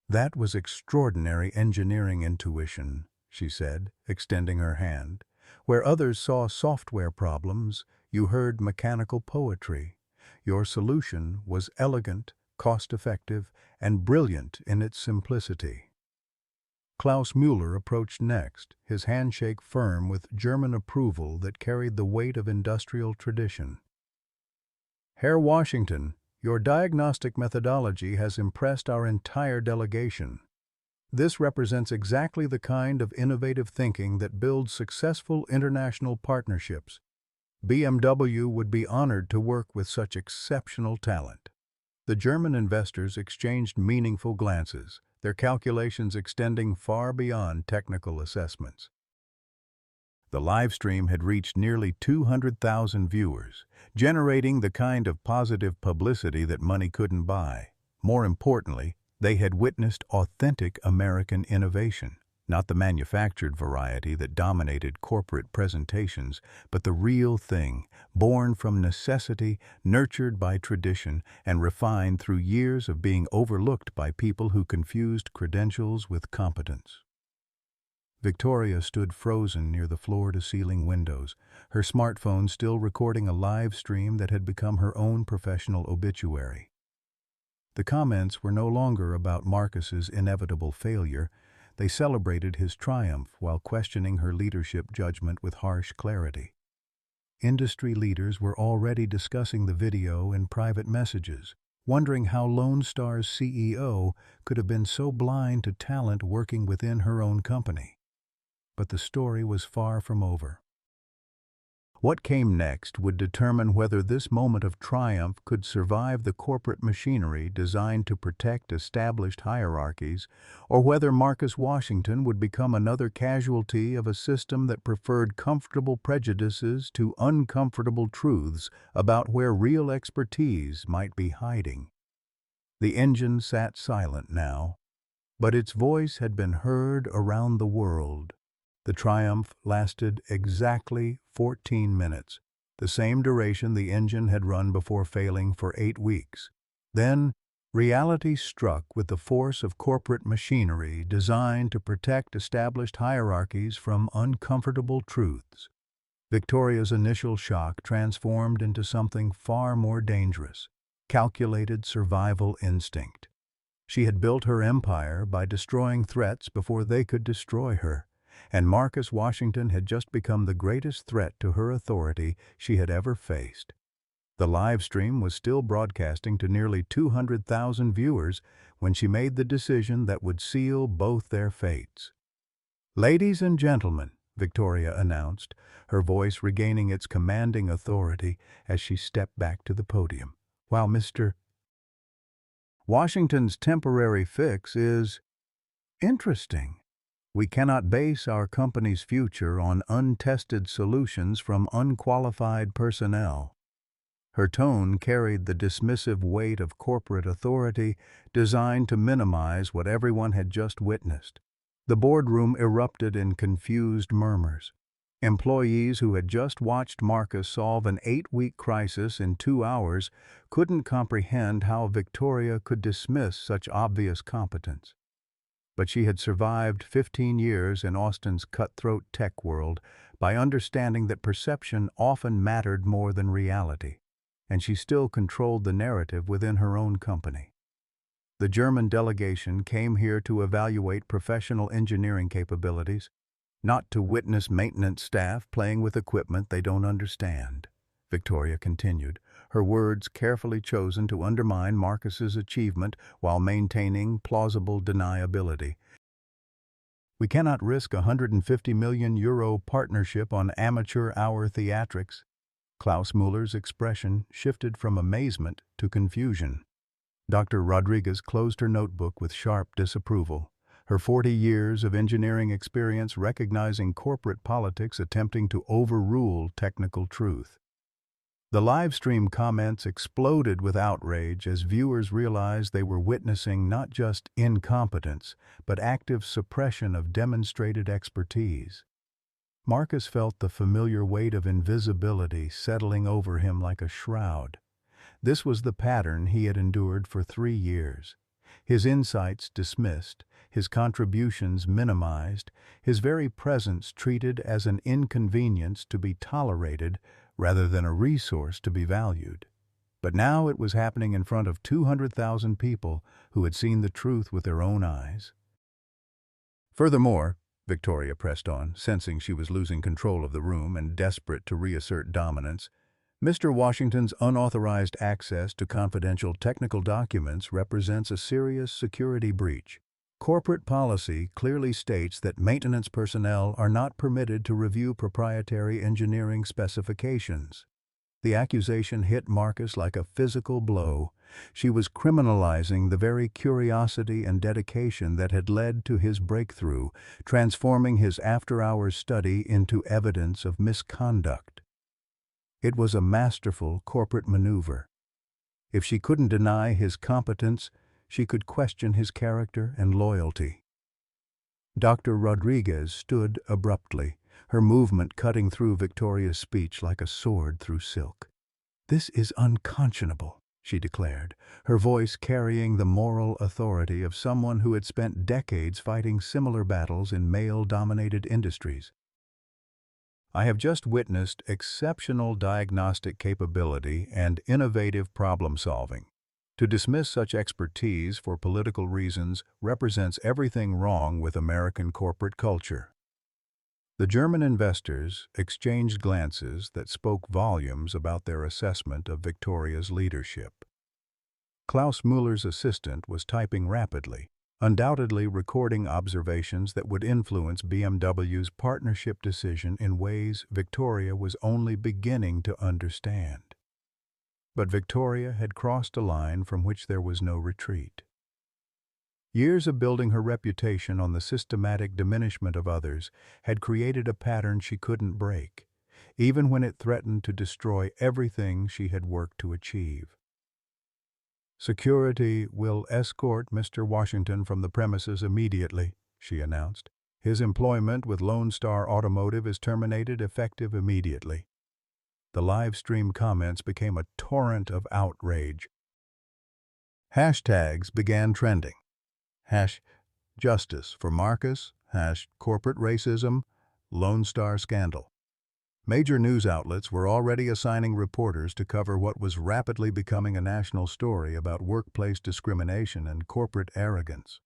"That was extraordinary engineering intuition," she said, extending her hand. "Where others saw software problems, you heard mechanical poetry. Your solution was elegant, cost-effective, and brilliant in its simplicity." Klaus Müller approached next, his handshake firm with German approval that carried the weight of industrial tradition. "Herr Washington, your diagnostic methodology has impressed our entire delegation. This represents exactly the kind of innovative thinking that builds successful international partnerships. BMW would be honored to work with such exceptional talent." The German investors exchanged meaningful glances, their calculations extending far beyond technical assessments. The live stream had reached nearly 200,000 viewers, generating the kind of positive publicity that money couldn't buy. More importantly, they had witnessed authentic American innovation, not the manufactured variety that dominated corporate presentations, but the real thing, born from necessity, nurtured by tradition, and refined through years of being overlooked by people who confused credentials with competence. Victoria stood frozen near the floor-to-ceiling windows, her smartphone still recording a live stream that had become her own professional obituary. The comments were no longer about Marcus's inevitable failure. They celebrated his triumph while questioning her leadership judgment with harsh clarity. Industry leaders were already discussing the video in private messages, wondering how Lone Star's CEO could have been so blind to talent working within her own company. But the story was far from over. What came next would determine whether this moment of triumph could survive the corporate machinery designed to protect established hierarchies, or whether Marcus Washington would become another casualty of a system that preferred comfortable prejudices to uncomfortable truths about where real expertise might be hiding. The engine sat silent now, but its voice had been heard around the world. The triumph lasted exactly 14 minutes, the same duration the engine had run before failing for 8 weeks. Then, reality struck with the force of corporate machinery designed to protect established hierarchies from uncomfortable truths. Victoria's initial shock transformed into something far more dangerous: calculated survival instinct. She had built her empire by destroying threats before they could destroy her, and Marcus Washington had just become the greatest threat to her authority she had ever faced. The live stream was still broadcasting to nearly 200,000 viewers when she made the decision that would seal both their fates. "Ladies and gentlemen," Victoria announced, her voice regaining its commanding authority as she stepped back to the podium, "while Mr. Washington's temporary fix is interesting. We cannot base our company's future on untested solutions from unqualified personnel." Her tone carried the dismissive weight of corporate authority designed to minimize what everyone had just witnessed. The boardroom erupted in confused murmurs. Employees who had just watched Marcus solve an 8-week crisis in 2 hours couldn't comprehend how Victoria could dismiss such obvious competence. But she had survived 15 years in Austin's cutthroat tech world by understanding that perception often mattered more than reality, and she still controlled the narrative within her own company. The German delegation came here to evaluate professional engineering capabilities, not to witness maintenance staff playing with equipment they don't understand. Victoria continued, her words carefully chosen to undermine Marcus's achievement while maintaining plausible deniability. We cannot risk a €150 million partnership on amateur hour theatrics. Klaus Müller's expression shifted from amazement to confusion. Dr. Rodriguez closed her notebook with sharp disapproval, her 40 years of engineering experience recognizing corporate politics attempting to overrule technical truth. The live stream comments exploded with outrage as viewers realized they were witnessing not just incompetence, but active suppression of demonstrated expertise. Marcus felt the familiar weight of invisibility settling over him like a shroud. This was the pattern he had endured for 3 years. His insights dismissed, his contributions minimized, his very presence treated as an inconvenience to be tolerated rather than a resource to be valued. But now it was happening in front of 200,000 people who had seen the truth with their own eyes. Furthermore, Victoria pressed on, sensing she was losing control of the room and desperate to reassert dominance, Mr. Washington's unauthorized access to confidential technical documents represents a serious security breach. Corporate policy clearly states that maintenance personnel are not permitted to review proprietary engineering specifications. The accusation hit Marcus like a physical blow. She was criminalizing the very curiosity and dedication that had led to his breakthrough, transforming his after-hours study into evidence of misconduct. It was a masterful corporate maneuver. If she couldn't deny his competence, she could question his character and loyalty. Dr. Rodriguez stood abruptly, her movement cutting through Victoria's speech like a sword through silk. "This is unconscionable," she declared, her voice carrying the moral authority of someone who had spent decades fighting similar battles in male-dominated industries. "I have just witnessed exceptional diagnostic capability and innovative problem-solving. To dismiss such expertise for political reasons represents everything wrong with American corporate culture." The German investors exchanged glances that spoke volumes about their assessment of Victoria's leadership. Klaus Müller's assistant was typing rapidly, undoubtedly recording observations that would influence BMW's partnership decision in ways Victoria was only beginning to understand. But Victoria had crossed a line from which there was no retreat. Years of building her reputation on the systematic diminishment of others had created a pattern she couldn't break, even when it threatened to destroy everything she had worked to achieve. "Security will escort Mr. Washington from the premises immediately," she announced. "His employment with Lone Star Automotive is terminated effective immediately." The live stream comments became a torrent of outrage. Hashtags began trending. #Justice for Marcus, #Corporate Racism, Lone Star Scandal. Major news outlets were already assigning reporters to cover what was rapidly becoming a national story about workplace discrimination and corporate arrogance.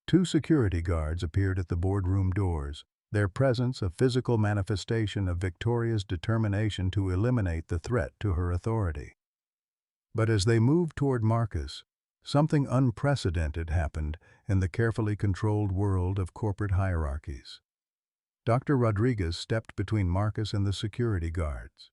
2 security guards appeared at the boardroom doors, their presence a physical manifestation of Victoria's determination to eliminate the threat to her authority. But as they moved toward Marcus, something unprecedented happened in the carefully controlled world of corporate hierarchies. Dr. Rodriguez stepped between Marcus and the security guards.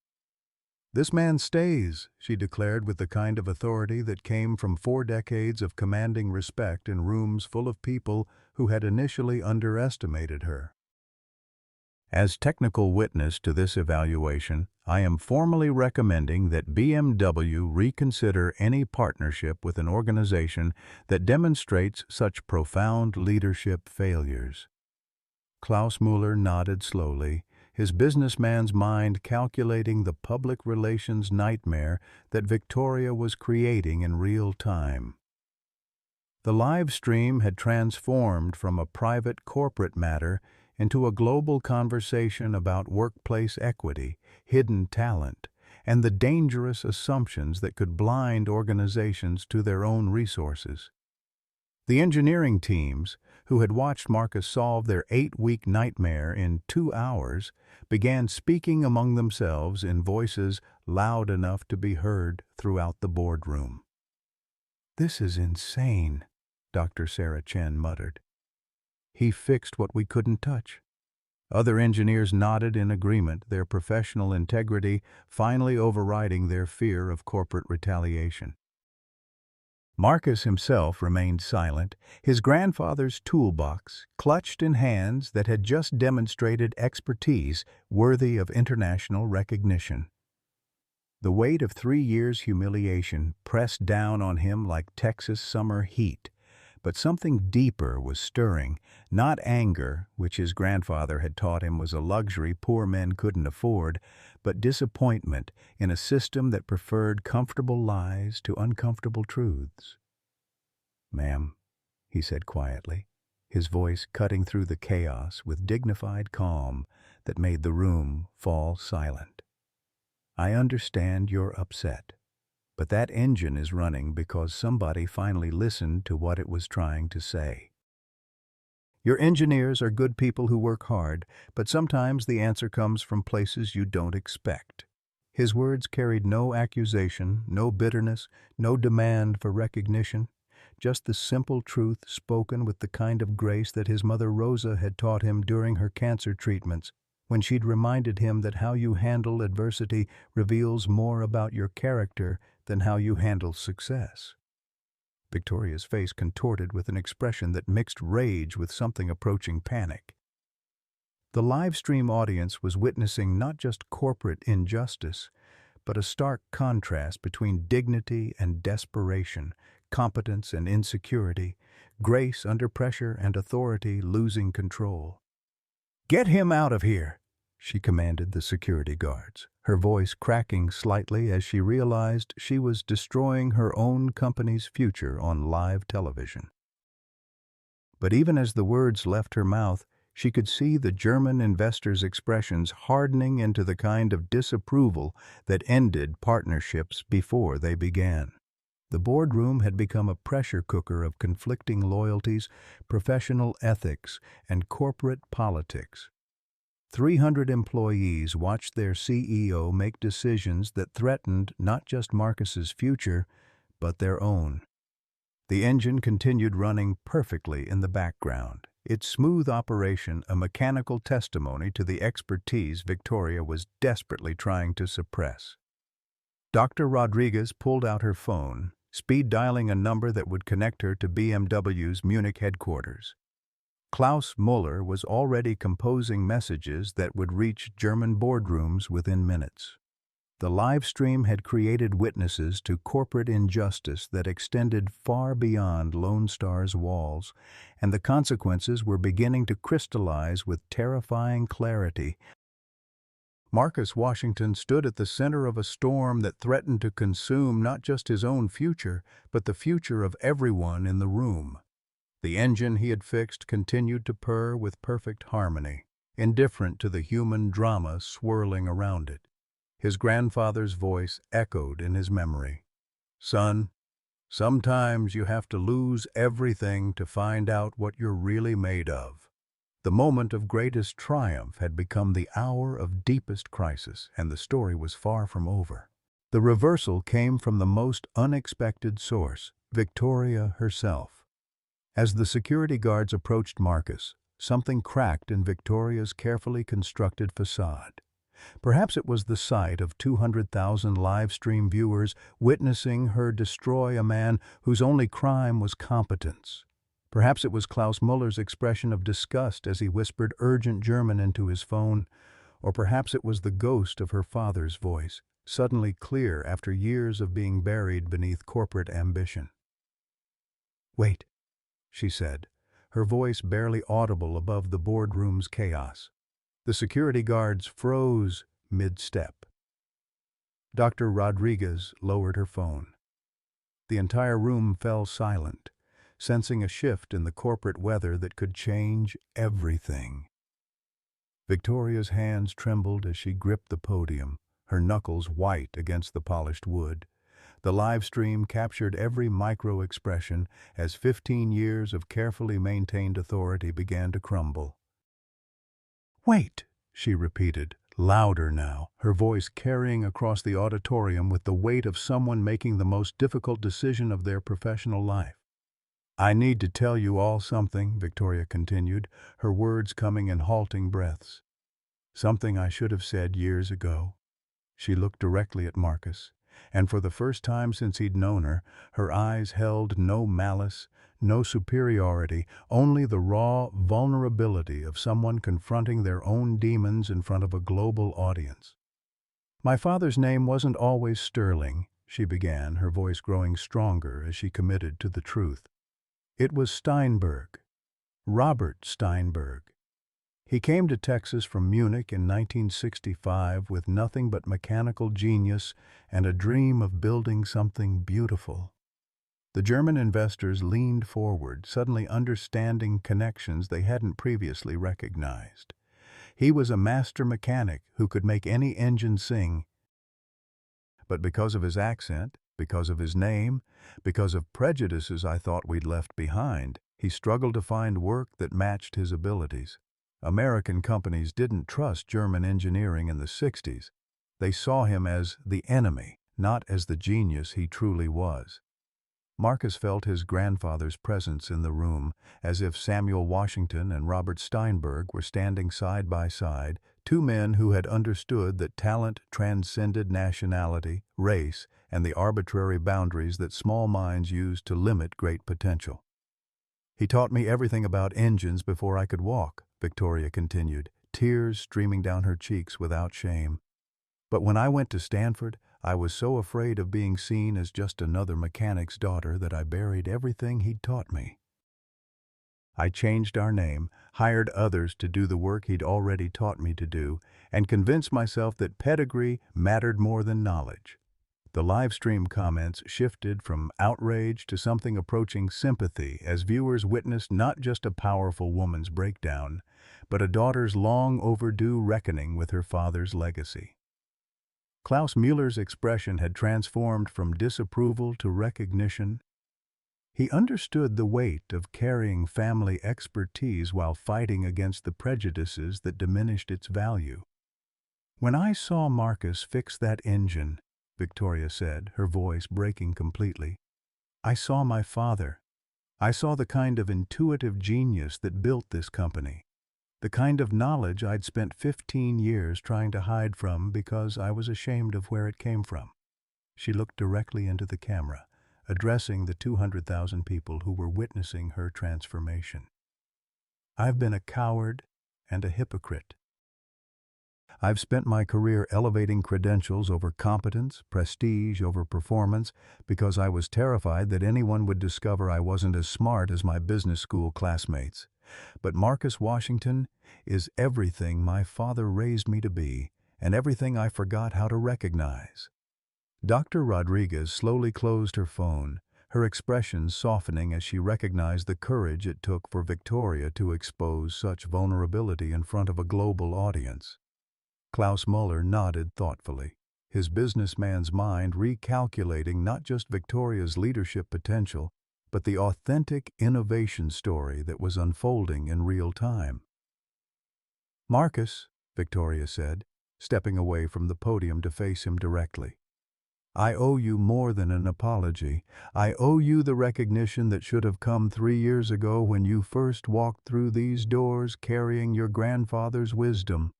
"This man stays," she declared with the kind of authority that came from 4 decades of commanding respect in rooms full of people who had initially underestimated her. "As technical witness to this evaluation, I am formally recommending that BMW reconsider any partnership with an organization that demonstrates such profound leadership failures." Klaus Muller nodded slowly, his businessman's mind calculating the public relations nightmare that Victoria was creating in real time. The live stream had transformed from a private corporate matter into a global conversation about workplace equity, hidden talent, and the dangerous assumptions that could blind organizations to their own resources. The engineering teams, who had watched Marcus solve their 8-week nightmare in 2 hours, began speaking among themselves in voices loud enough to be heard throughout the boardroom. "This is insane," Dr. Sarah Chen muttered. "He fixed what we couldn't touch." Other engineers nodded in agreement, their professional integrity finally overriding their fear of corporate retaliation. Marcus himself remained silent, his grandfather's toolbox clutched in hands that had just demonstrated expertise worthy of international recognition. The weight of 3 years' humiliation pressed down on him like Texas summer heat. But something deeper was stirring, not anger, which his grandfather had taught him was a luxury poor men couldn't afford, but disappointment in a system that preferred comfortable lies to uncomfortable truths. "Ma'am," he said quietly, his voice cutting through the chaos with dignified calm that made the room fall silent. "I understand you're upset. But that engine is running because somebody finally listened to what it was trying to say. Your engineers are good people who work hard, but sometimes the answer comes from places you don't expect." His words carried no accusation, no bitterness, no demand for recognition, just the simple truth spoken with the kind of grace that his mother Rosa had taught him during her cancer treatments, when she'd reminded him that how you handle adversity reveals more about your character than how you handle success. Victoria's face contorted with an expression that mixed rage with something approaching panic. The live stream audience was witnessing not just corporate injustice, but a stark contrast between dignity and desperation, competence and insecurity, grace under pressure and authority losing control. "Get him out of here," she commanded the security guards, her voice cracking slightly as she realized she was destroying her own company's future on live television. But even as the words left her mouth, she could see the German investors' expressions hardening into the kind of disapproval that ended partnerships before they began. The boardroom had become a pressure cooker of conflicting loyalties, professional ethics, and corporate politics. 300 employees watched their CEO make decisions that threatened not just Marcus's future, but their own. The engine continued running perfectly in the background, its smooth operation a mechanical testimony to the expertise Victoria was desperately trying to suppress. Dr. Rodriguez pulled out her phone, speed dialing a number that would connect her to BMW's Munich headquarters. Klaus Muller was already composing messages that would reach German boardrooms within minutes. The live stream had created witnesses to corporate injustice that extended far beyond Lone Star's walls, and the consequences were beginning to crystallize with terrifying clarity. Marcus Washington stood at the center of a storm that threatened to consume not just his own future, but the future of everyone in the room. The engine he had fixed continued to purr with perfect harmony, indifferent to the human drama swirling around it. His grandfather's voice echoed in his memory. "Son, sometimes you have to lose everything to find out what you're really made of." The moment of greatest triumph had become the hour of deepest crisis, and the story was far from over. The reversal came from the most unexpected source, Victoria herself. As the security guards approached Marcus, something cracked in Victoria's carefully constructed facade. Perhaps it was the sight of 200,000 live stream viewers witnessing her destroy a man whose only crime was competence. Perhaps it was Klaus Muller's expression of disgust as he whispered urgent German into his phone, or perhaps it was the ghost of her father's voice, suddenly clear after years of being buried beneath corporate ambition. "Wait," she said, her voice barely audible above the boardroom's chaos. The security guards froze mid-step. Dr. Rodriguez lowered her phone. The entire room fell silent, sensing a shift in the corporate weather that could change everything. Victoria's hands trembled as she gripped the podium, her knuckles white against the polished wood. The live stream captured every micro-expression as 15 years of carefully maintained authority began to crumble. "Wait," she repeated, louder now, her voice carrying across the auditorium with the weight of someone making the most difficult decision of their professional life. "I need to tell you all something," Victoria continued, her words coming in halting breaths. "Something I should have said years ago." She looked directly at Marcus, and for the first time since he'd known her, her eyes held no malice, no superiority, only the raw vulnerability of someone confronting their own demons in front of a global audience. "My father's name wasn't always Sterling," she began, her voice growing stronger as she committed to the truth. "It was Steinberg, Robert Steinberg. He came to Texas from Munich in 1965 with nothing but mechanical genius and a dream of building something beautiful." The German investors leaned forward, suddenly understanding connections they hadn't previously recognized. He was a master mechanic who could make any engine sing. But because of his accent, because of his name, because of prejudices I thought we'd left behind, he struggled to find work that matched his abilities. American companies didn't trust German engineering in the 60s. They saw him as the enemy, not as the genius he truly was. Marcus felt his grandfather's presence in the room, as if Samuel Washington and Robert Steinberg were standing side by side, two men who had understood that talent transcended nationality, race, and the arbitrary boundaries that small minds use to limit great potential. "He taught me everything about engines before I could walk," Victoria continued, tears streaming down her cheeks without shame. "But when I went to Stanford, I was so afraid of being seen as just another mechanic's daughter that I buried everything he'd taught me. I changed our name, hired others to do the work he'd already taught me to do, and convinced myself that pedigree mattered more than knowledge." The live stream comments shifted from outrage to something approaching sympathy as viewers witnessed not just a powerful woman's breakdown, but a daughter's long overdue reckoning with her father's legacy. Klaus Mueller's expression had transformed from disapproval to recognition. He understood the weight of carrying family expertise while fighting against the prejudices that diminished its value. "When I saw Marcus fix that engine," Victoria said, her voice breaking completely, "I saw my father. I saw the kind of intuitive genius that built this company. The kind of knowledge I'd spent 15 years trying to hide from because I was ashamed of where it came from." She looked directly into the camera, addressing the 200,000 people who were witnessing her transformation. "I've been a coward and a hypocrite. I've spent my career elevating credentials over competence, prestige over performance, because I was terrified that anyone would discover I wasn't as smart as my business school classmates. But Marcus Washington is everything my father raised me to be, and everything I forgot how to recognize." Dr. Rodriguez slowly closed her phone, her expression softening as she recognized the courage it took for Victoria to expose such vulnerability in front of a global audience. Klaus Muller nodded thoughtfully, his businessman's mind recalculating not just Victoria's leadership potential, but the authentic innovation story that was unfolding in real time. "Marcus," Victoria said, stepping away from the podium to face him directly, "I owe you more than an apology. I owe you the recognition that should have come 3 years ago when you first walked through these doors carrying your grandfather's wisdom."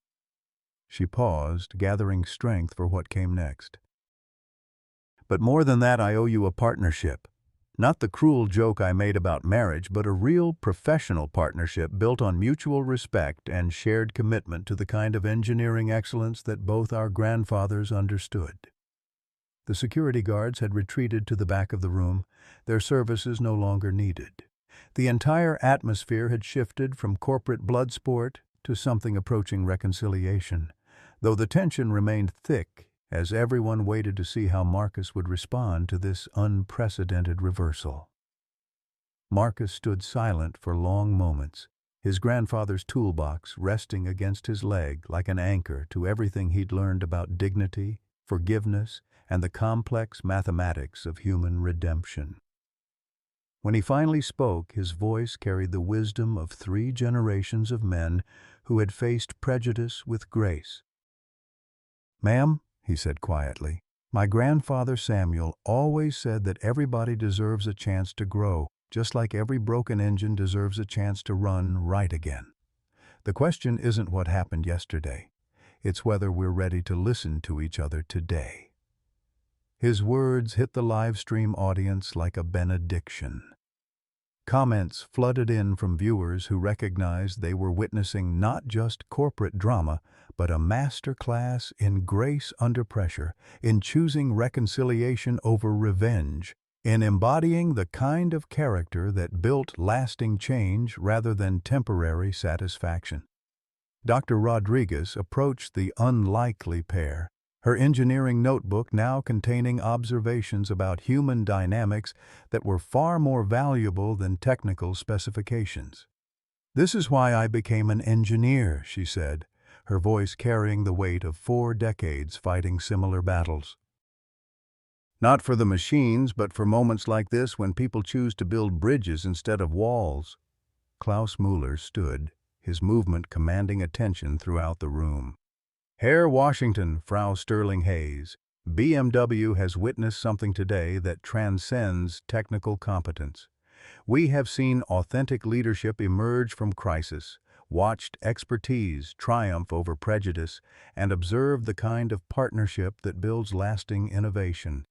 She paused, gathering strength for what came next. "But more than that, I owe you a partnership. Not the cruel joke I made about marriage, but a real professional partnership built on mutual respect and shared commitment to the kind of engineering excellence that both our grandfathers understood." The security guards had retreated to the back of the room, their services no longer needed. The entire atmosphere had shifted from corporate blood sport to something approaching reconciliation, though the tension remained thick as everyone waited to see how Marcus would respond to this unprecedented reversal. Marcus stood silent for long moments, his grandfather's toolbox resting against his leg like an anchor to everything he'd learned about dignity, forgiveness, and the complex mathematics of human redemption. When he finally spoke, his voice carried the wisdom of 3 generations of men who had faced prejudice with grace. "Ma'am," he said quietly, "my grandfather Samuel always said that everybody deserves a chance to grow, just like every broken engine deserves a chance to run right again. The question isn't what happened yesterday. It's whether we're ready to listen to each other today." His words hit the live stream audience like a benediction. Comments flooded in from viewers who recognized they were witnessing not just corporate drama, but a master class in grace under pressure, in choosing reconciliation over revenge, in embodying the kind of character that built lasting change rather than temporary satisfaction. Dr. Rodriguez approached the unlikely pair, her engineering notebook now containing observations about human dynamics that were far more valuable than technical specifications. "This is why I became an engineer," she said, her voice carrying the weight of 4 decades fighting similar battles. "Not for the machines, but for moments like this when people choose to build bridges instead of walls." Klaus Müller stood, his movement commanding attention throughout the room. "Herr Washington, Frau Sterling Hayes, BMW has witnessed something today that transcends technical competence. We have seen authentic leadership emerge from crisis, watched expertise triumph over prejudice, and observed the kind of partnership that builds lasting innovation."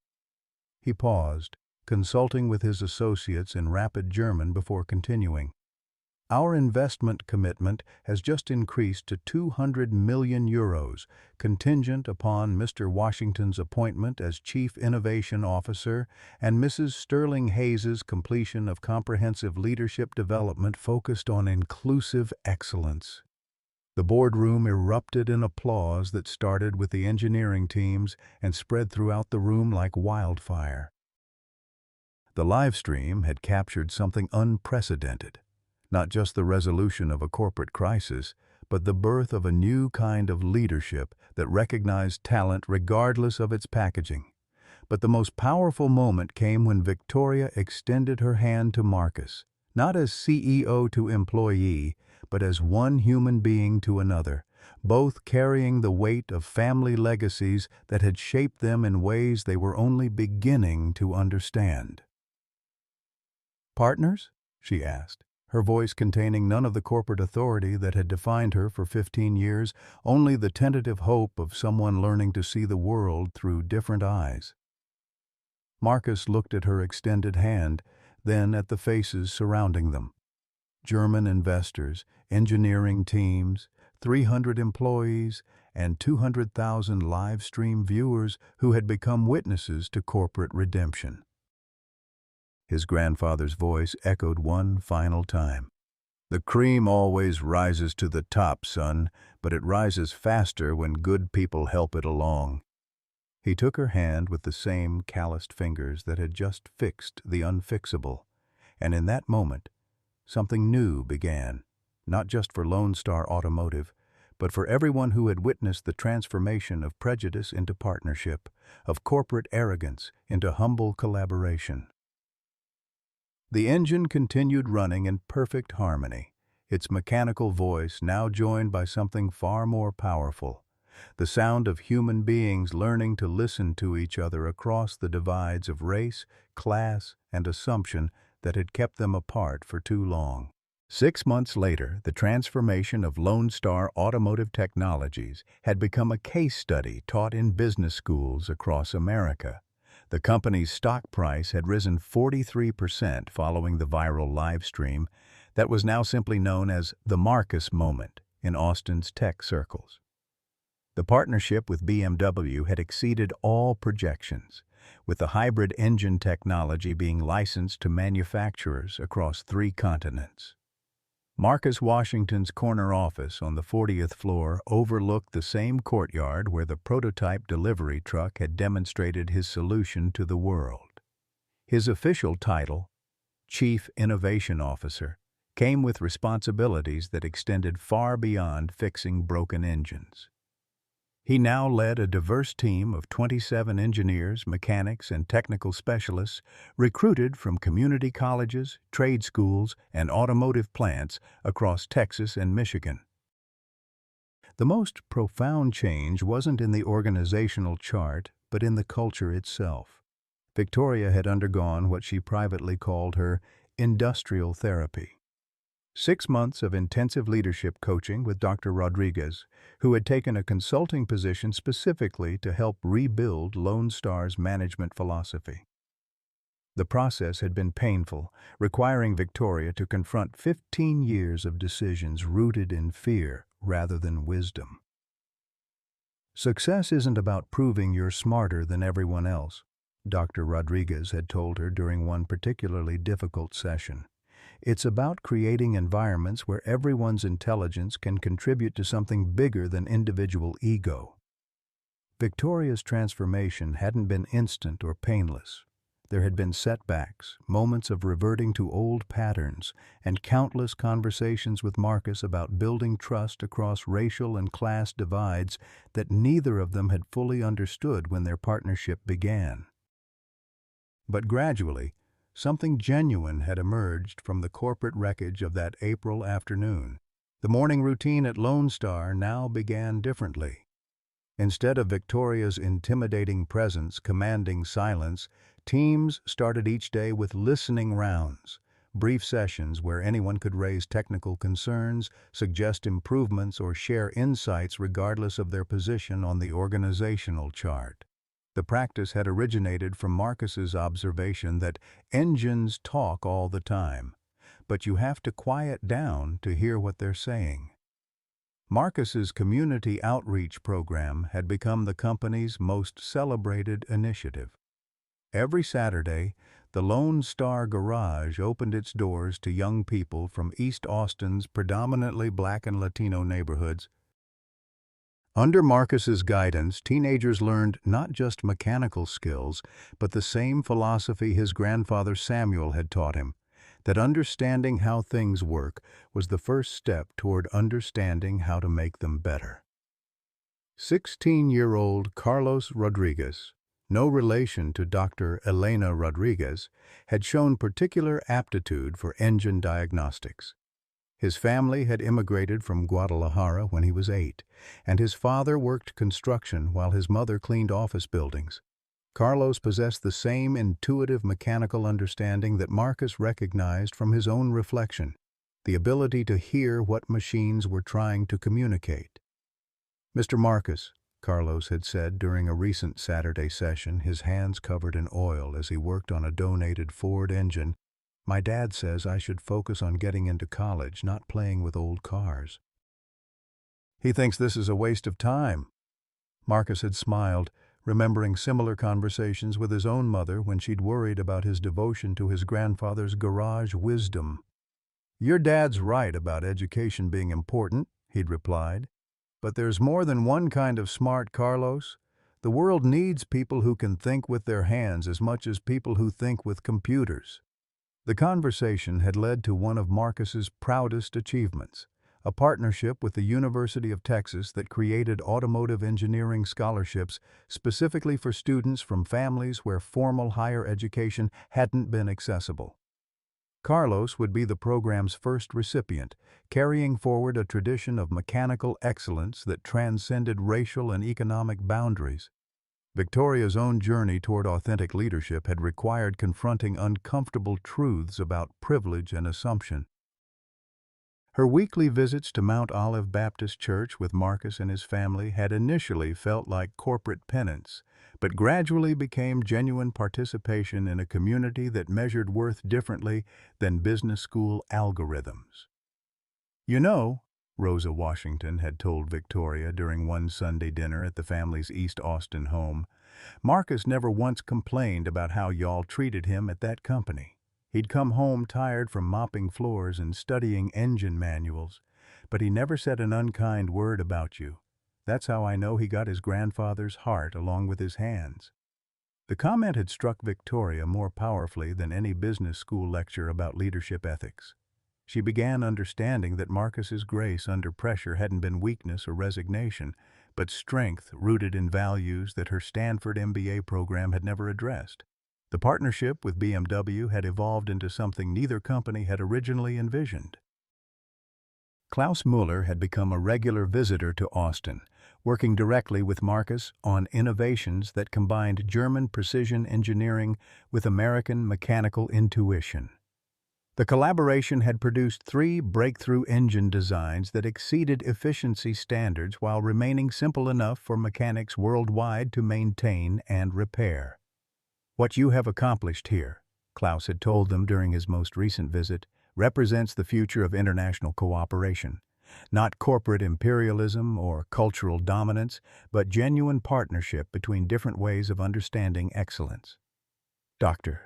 He paused, consulting with his associates in rapid German before continuing. "Our investment commitment has just increased to €200 million, contingent upon Mr. Washington's appointment as Chief Innovation Officer and Mrs. Sterling Hayes's completion of comprehensive leadership development focused on inclusive excellence." The boardroom erupted in applause that started with the engineering teams and spread throughout the room like wildfire. The live stream had captured something unprecedented. Not just the resolution of a corporate crisis, but the birth of a new kind of leadership that recognized talent regardless of its packaging. But the most powerful moment came when Victoria extended her hand to Marcus, not as CEO to employee, but as one human being to another, both carrying the weight of family legacies that had shaped them in ways they were only beginning to understand. "Partners?" she asked, her voice containing none of the corporate authority that had defined her for 15 years, only the tentative hope of someone learning to see the world through different eyes. Marcus looked at her extended hand, then at the faces surrounding them. German investors, engineering teams, 300 employees, and 200,000 live stream viewers who had become witnesses to corporate redemption. His grandfather's voice echoed one final time. "The cream always rises to the top, son, but it rises faster when good people help it along." He took her hand with the same calloused fingers that had just fixed the unfixable, and in that moment, something new began, not just for Lone Star Automotive, but for everyone who had witnessed the transformation of prejudice into partnership, of corporate arrogance into humble collaboration. The engine continued running in perfect harmony, its mechanical voice now joined by something far more powerful, the sound of human beings learning to listen to each other across the divides of race, class, and assumption that had kept them apart for too long. 6 months later, the transformation of Lone Star Automotive Technologies had become a case study taught in business schools across America. The company's stock price had risen 43% following the viral live stream that was now simply known as the Marcus moment in Austin's tech circles. The partnership with BMW had exceeded all projections. with the hybrid engine technology being licensed to manufacturers across 3 continents. Marcus Washington's corner office on the 40th floor overlooked the same courtyard where the prototype delivery truck had demonstrated his solution to the world. His official title, Chief Innovation Officer, came with responsibilities that extended far beyond fixing broken engines. He now led a diverse team of 27 engineers, mechanics, and technical specialists recruited from community colleges, trade schools, and automotive plants across Texas and Michigan. The most profound change wasn't in the organizational chart, but in the culture itself. Victoria had undergone what she privately called her industrial therapy. 6 months of intensive leadership coaching with Dr. Rodriguez, who had taken a consulting position specifically to help rebuild Lone Star's management philosophy. The process had been painful, requiring Victoria to confront 15 years of decisions rooted in fear rather than wisdom. Success isn't about proving you're smarter than everyone else, Dr. Rodriguez had told her during one particularly difficult session. It's about creating environments where everyone's intelligence can contribute to something bigger than individual ego. Victoria's transformation hadn't been instant or painless. There had been setbacks, moments of reverting to old patterns, and countless conversations with Marcus about building trust across racial and class divides that neither of them had fully understood when their partnership began. But gradually, something genuine had emerged from the corporate wreckage of that April afternoon. The morning routine at Lone Star now began differently. Instead of Victoria's intimidating presence commanding silence, teams started each day with listening rounds, brief sessions where anyone could raise technical concerns, suggest improvements, or share insights regardless of their position on the organizational chart. The practice had originated from Marcus's observation that engines talk all the time, but you have to quiet down to hear what they're saying. Marcus's community outreach program had become the company's most celebrated initiative. Every Saturday, the Lone Star Garage opened its doors to young people from East Austin's predominantly Black and Latino neighborhoods. Under Marcus's guidance, teenagers learned not just mechanical skills, but the same philosophy his grandfather Samuel had taught him, that understanding how things work was the first step toward understanding how to make them better. 16-year-old Carlos Rodriguez, no relation to Dr. Elena Rodriguez, had shown particular aptitude for engine diagnostics. His family had immigrated from Guadalajara when he was 8, and his father worked construction while his mother cleaned office buildings. Carlos possessed the same intuitive mechanical understanding that Marcus recognized from his own reflection, the ability to hear what machines were trying to communicate. "Mr. Marcus," Carlos had said during a recent Saturday session, his hands covered in oil as he worked on a donated Ford engine, "my dad says I should focus on getting into college, not playing with old cars." "He thinks this is a waste of time." Marcus had smiled, remembering similar conversations with his own mother when she'd worried about his devotion to his grandfather's garage wisdom. "Your dad's right about education being important," he'd replied. "But there's more than one kind of smart, Carlos. The world needs people who can think with their hands as much as people who think with computers." The conversation had led to one of Marcus's proudest achievements, a partnership with the University of Texas that created automotive engineering scholarships specifically for students from families where formal higher education hadn't been accessible. Carlos would be the program's first recipient, carrying forward a tradition of mechanical excellence that transcended racial and economic boundaries. Victoria's own journey toward authentic leadership had required confronting uncomfortable truths about privilege and assumption. Her weekly visits to Mount Olive Baptist Church with Marcus and his family had initially felt like corporate penance, but gradually became genuine participation in a community that measured worth differently than business school algorithms. "You know," Rosa Washington had told Victoria during one Sunday dinner at the family's East Austin home, Marcus never once complained about how y'all treated him at that company. He'd come home tired from mopping floors and studying engine manuals, but he never said an unkind word about you. That's how I know he got his grandfather's heart along with his hands. The comment had struck Victoria more powerfully than any business school lecture about leadership ethics. She began understanding that Marcus's grace under pressure hadn't been weakness or resignation, but strength rooted in values that her Stanford MBA program had never addressed. The partnership with BMW had evolved into something neither company had originally envisioned. Klaus Müller had become a regular visitor to Austin, working directly with Marcus on innovations that combined German precision engineering with American mechanical intuition. The collaboration had produced 3 breakthrough engine designs that exceeded efficiency standards while remaining simple enough for mechanics worldwide to maintain and repair. "What you have accomplished here," Klaus had told them during his most recent visit, "represents the future of international cooperation. Not corporate imperialism or cultural dominance, but genuine partnership between different ways of understanding excellence." Dr.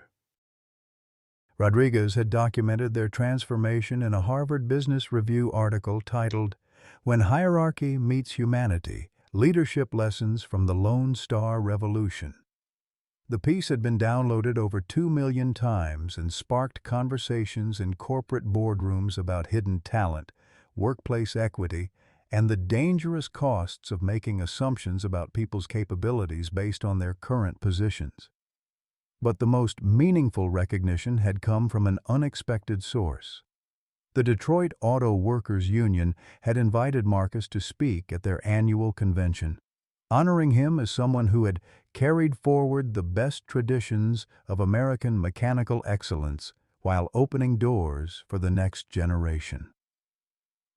Rodriguez had documented their transformation in a Harvard Business Review article titled, "When Hierarchy Meets Humanity: Leadership Lessons from the Lone Star Revolution." The piece had been downloaded over 2 million times and sparked conversations in corporate boardrooms about hidden talent, workplace equity, and the dangerous costs of making assumptions about people's capabilities based on their current positions. But the most meaningful recognition had come from an unexpected source. The Detroit Auto Workers Union had invited Marcus to speak at their annual convention, honoring him as someone who had carried forward the best traditions of American mechanical excellence while opening doors for the next generation.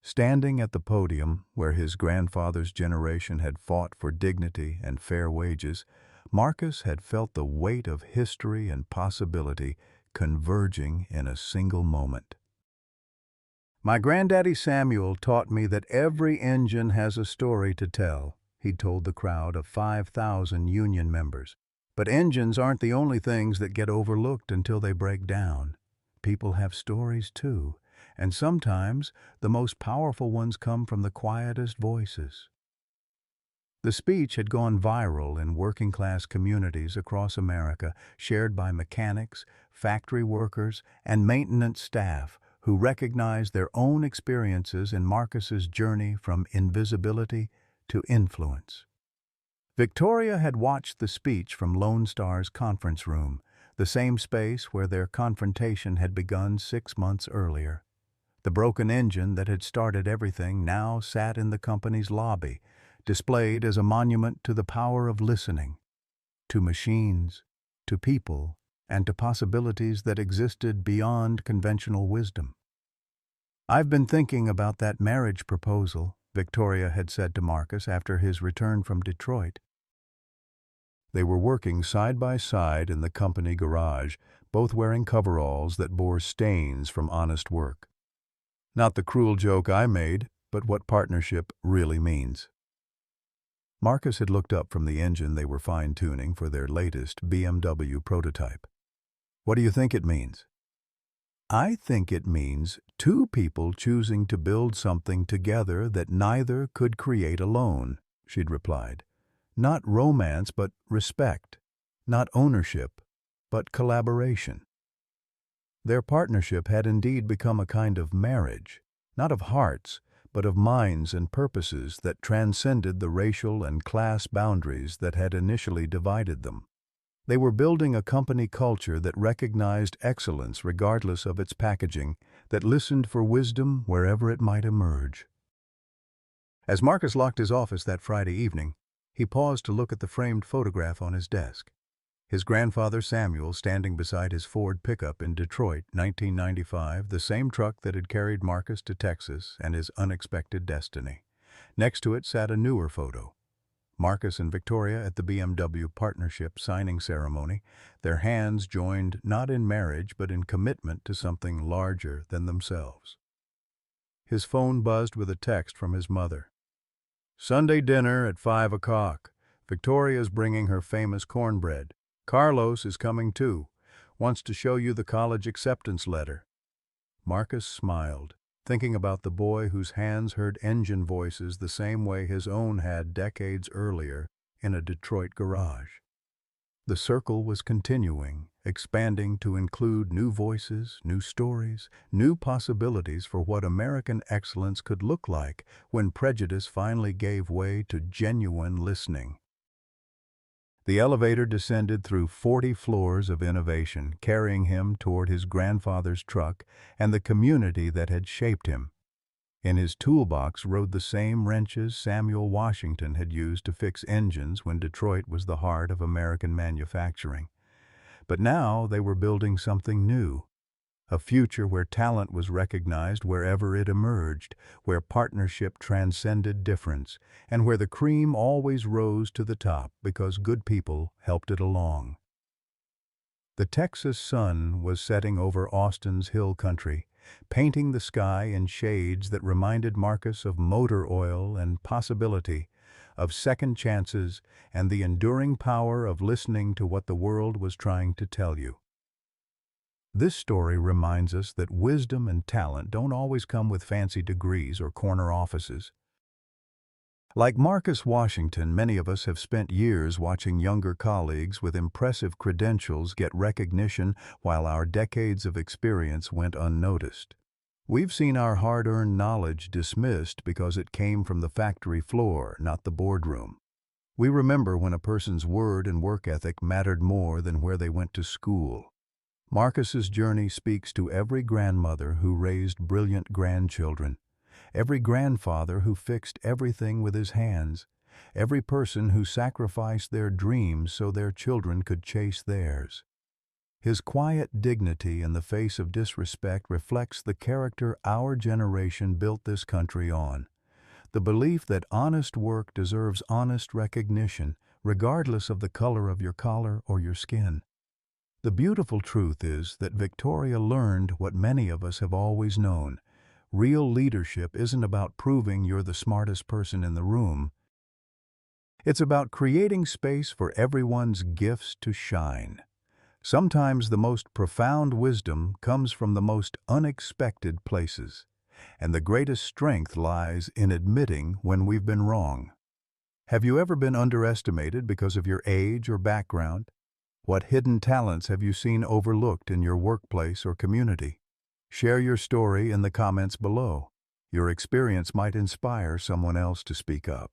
Standing at the podium where his grandfather's generation had fought for dignity and fair wages, Marcus had felt the weight of history and possibility converging in a single moment. "My granddaddy Samuel taught me that every engine has a story to tell," he'd told the crowd of 5,000 union members. "But engines aren't the only things that get overlooked until they break down. People have stories too, and sometimes the most powerful ones come from the quietest voices." The speech had gone viral in working-class communities across America, shared by mechanics, factory workers, and maintenance staff who recognized their own experiences in Marcus's journey from invisibility to influence. Victoria had watched the speech from Lone Star's conference room, the same space where their confrontation had begun 6 months earlier. The broken engine that had started everything now sat in the company's lobby, displayed as a monument to the power of listening, to machines, to people, and to possibilities that existed beyond conventional wisdom. "I've been thinking about that marriage proposal," Victoria had said to Marcus after his return from Detroit. They were working side by side in the company garage, both wearing coveralls that bore stains from honest work. "Not the cruel joke I made, but what partnership really means." Marcus had looked up from the engine they were fine-tuning for their latest BMW prototype. "What do you think it means?" "I think it means 2 people choosing to build something together that neither could create alone," she'd replied. "Not romance, but respect. Not ownership, but collaboration." Their partnership had indeed become a kind of marriage, not of hearts, but of minds and purposes that transcended the racial and class boundaries that had initially divided them. They were building a company culture that recognized excellence regardless of its packaging, that listened for wisdom wherever it might emerge. As Marcus locked his office that Friday evening, he paused to look at the framed photograph on his desk. His grandfather Samuel standing beside his Ford pickup in Detroit, 1995, the same truck that had carried Marcus to Texas and his unexpected destiny. Next to it sat a newer photo. Marcus and Victoria at the BMW partnership signing ceremony, their hands joined not in marriage but in commitment to something larger than themselves. His phone buzzed with a text from his mother. "Sunday dinner at 5 o'clock. Victoria's bringing her famous cornbread. Carlos is coming too. Wants to show you the college acceptance letter. Marcus smiled, thinking about the boy whose hands heard engine voices the same way his own had decades earlier in a Detroit garage. The circle was continuing, expanding to include new voices, new stories, new possibilities for what American excellence could look like when prejudice finally gave way to genuine listening. The elevator descended through 40 floors of innovation, carrying him toward his grandfather's truck and the community that had shaped him. In his toolbox rode the same wrenches Samuel Washington had used to fix engines when Detroit was the heart of American manufacturing. But now they were building something new, a future where talent was recognized wherever it emerged, where partnership transcended difference, and where the cream always rose to the top because good people helped it along. The Texas sun was setting over Austin's hill country, painting the sky in shades that reminded Marcus of motor oil and possibility, of second chances and the enduring power of listening to what the world was trying to tell you. This story reminds us that wisdom and talent don't always come with fancy degrees or corner offices. Like Marcus Washington, many of us have spent years watching younger colleagues with impressive credentials get recognition while our decades of experience went unnoticed. We've seen our hard-earned knowledge dismissed because it came from the factory floor, not the boardroom. We remember when a person's word and work ethic mattered more than where they went to school. Marcus's journey speaks to every grandmother who raised brilliant grandchildren, every grandfather who fixed everything with his hands, every person who sacrificed their dreams so their children could chase theirs. His quiet dignity in the face of disrespect reflects the character our generation built this country on, the belief that honest work deserves honest recognition, regardless of the color of your collar or your skin. The beautiful truth is that Victoria learned what many of us have always known. Real leadership isn't about proving you're the smartest person in the room. It's about creating space for everyone's gifts to shine. Sometimes the most profound wisdom comes from the most unexpected places, and the greatest strength lies in admitting when we've been wrong. Have you ever been underestimated because of your age or background? What hidden talents have you seen overlooked in your workplace or community? Share your story in the comments below. Your experience might inspire someone else to speak up.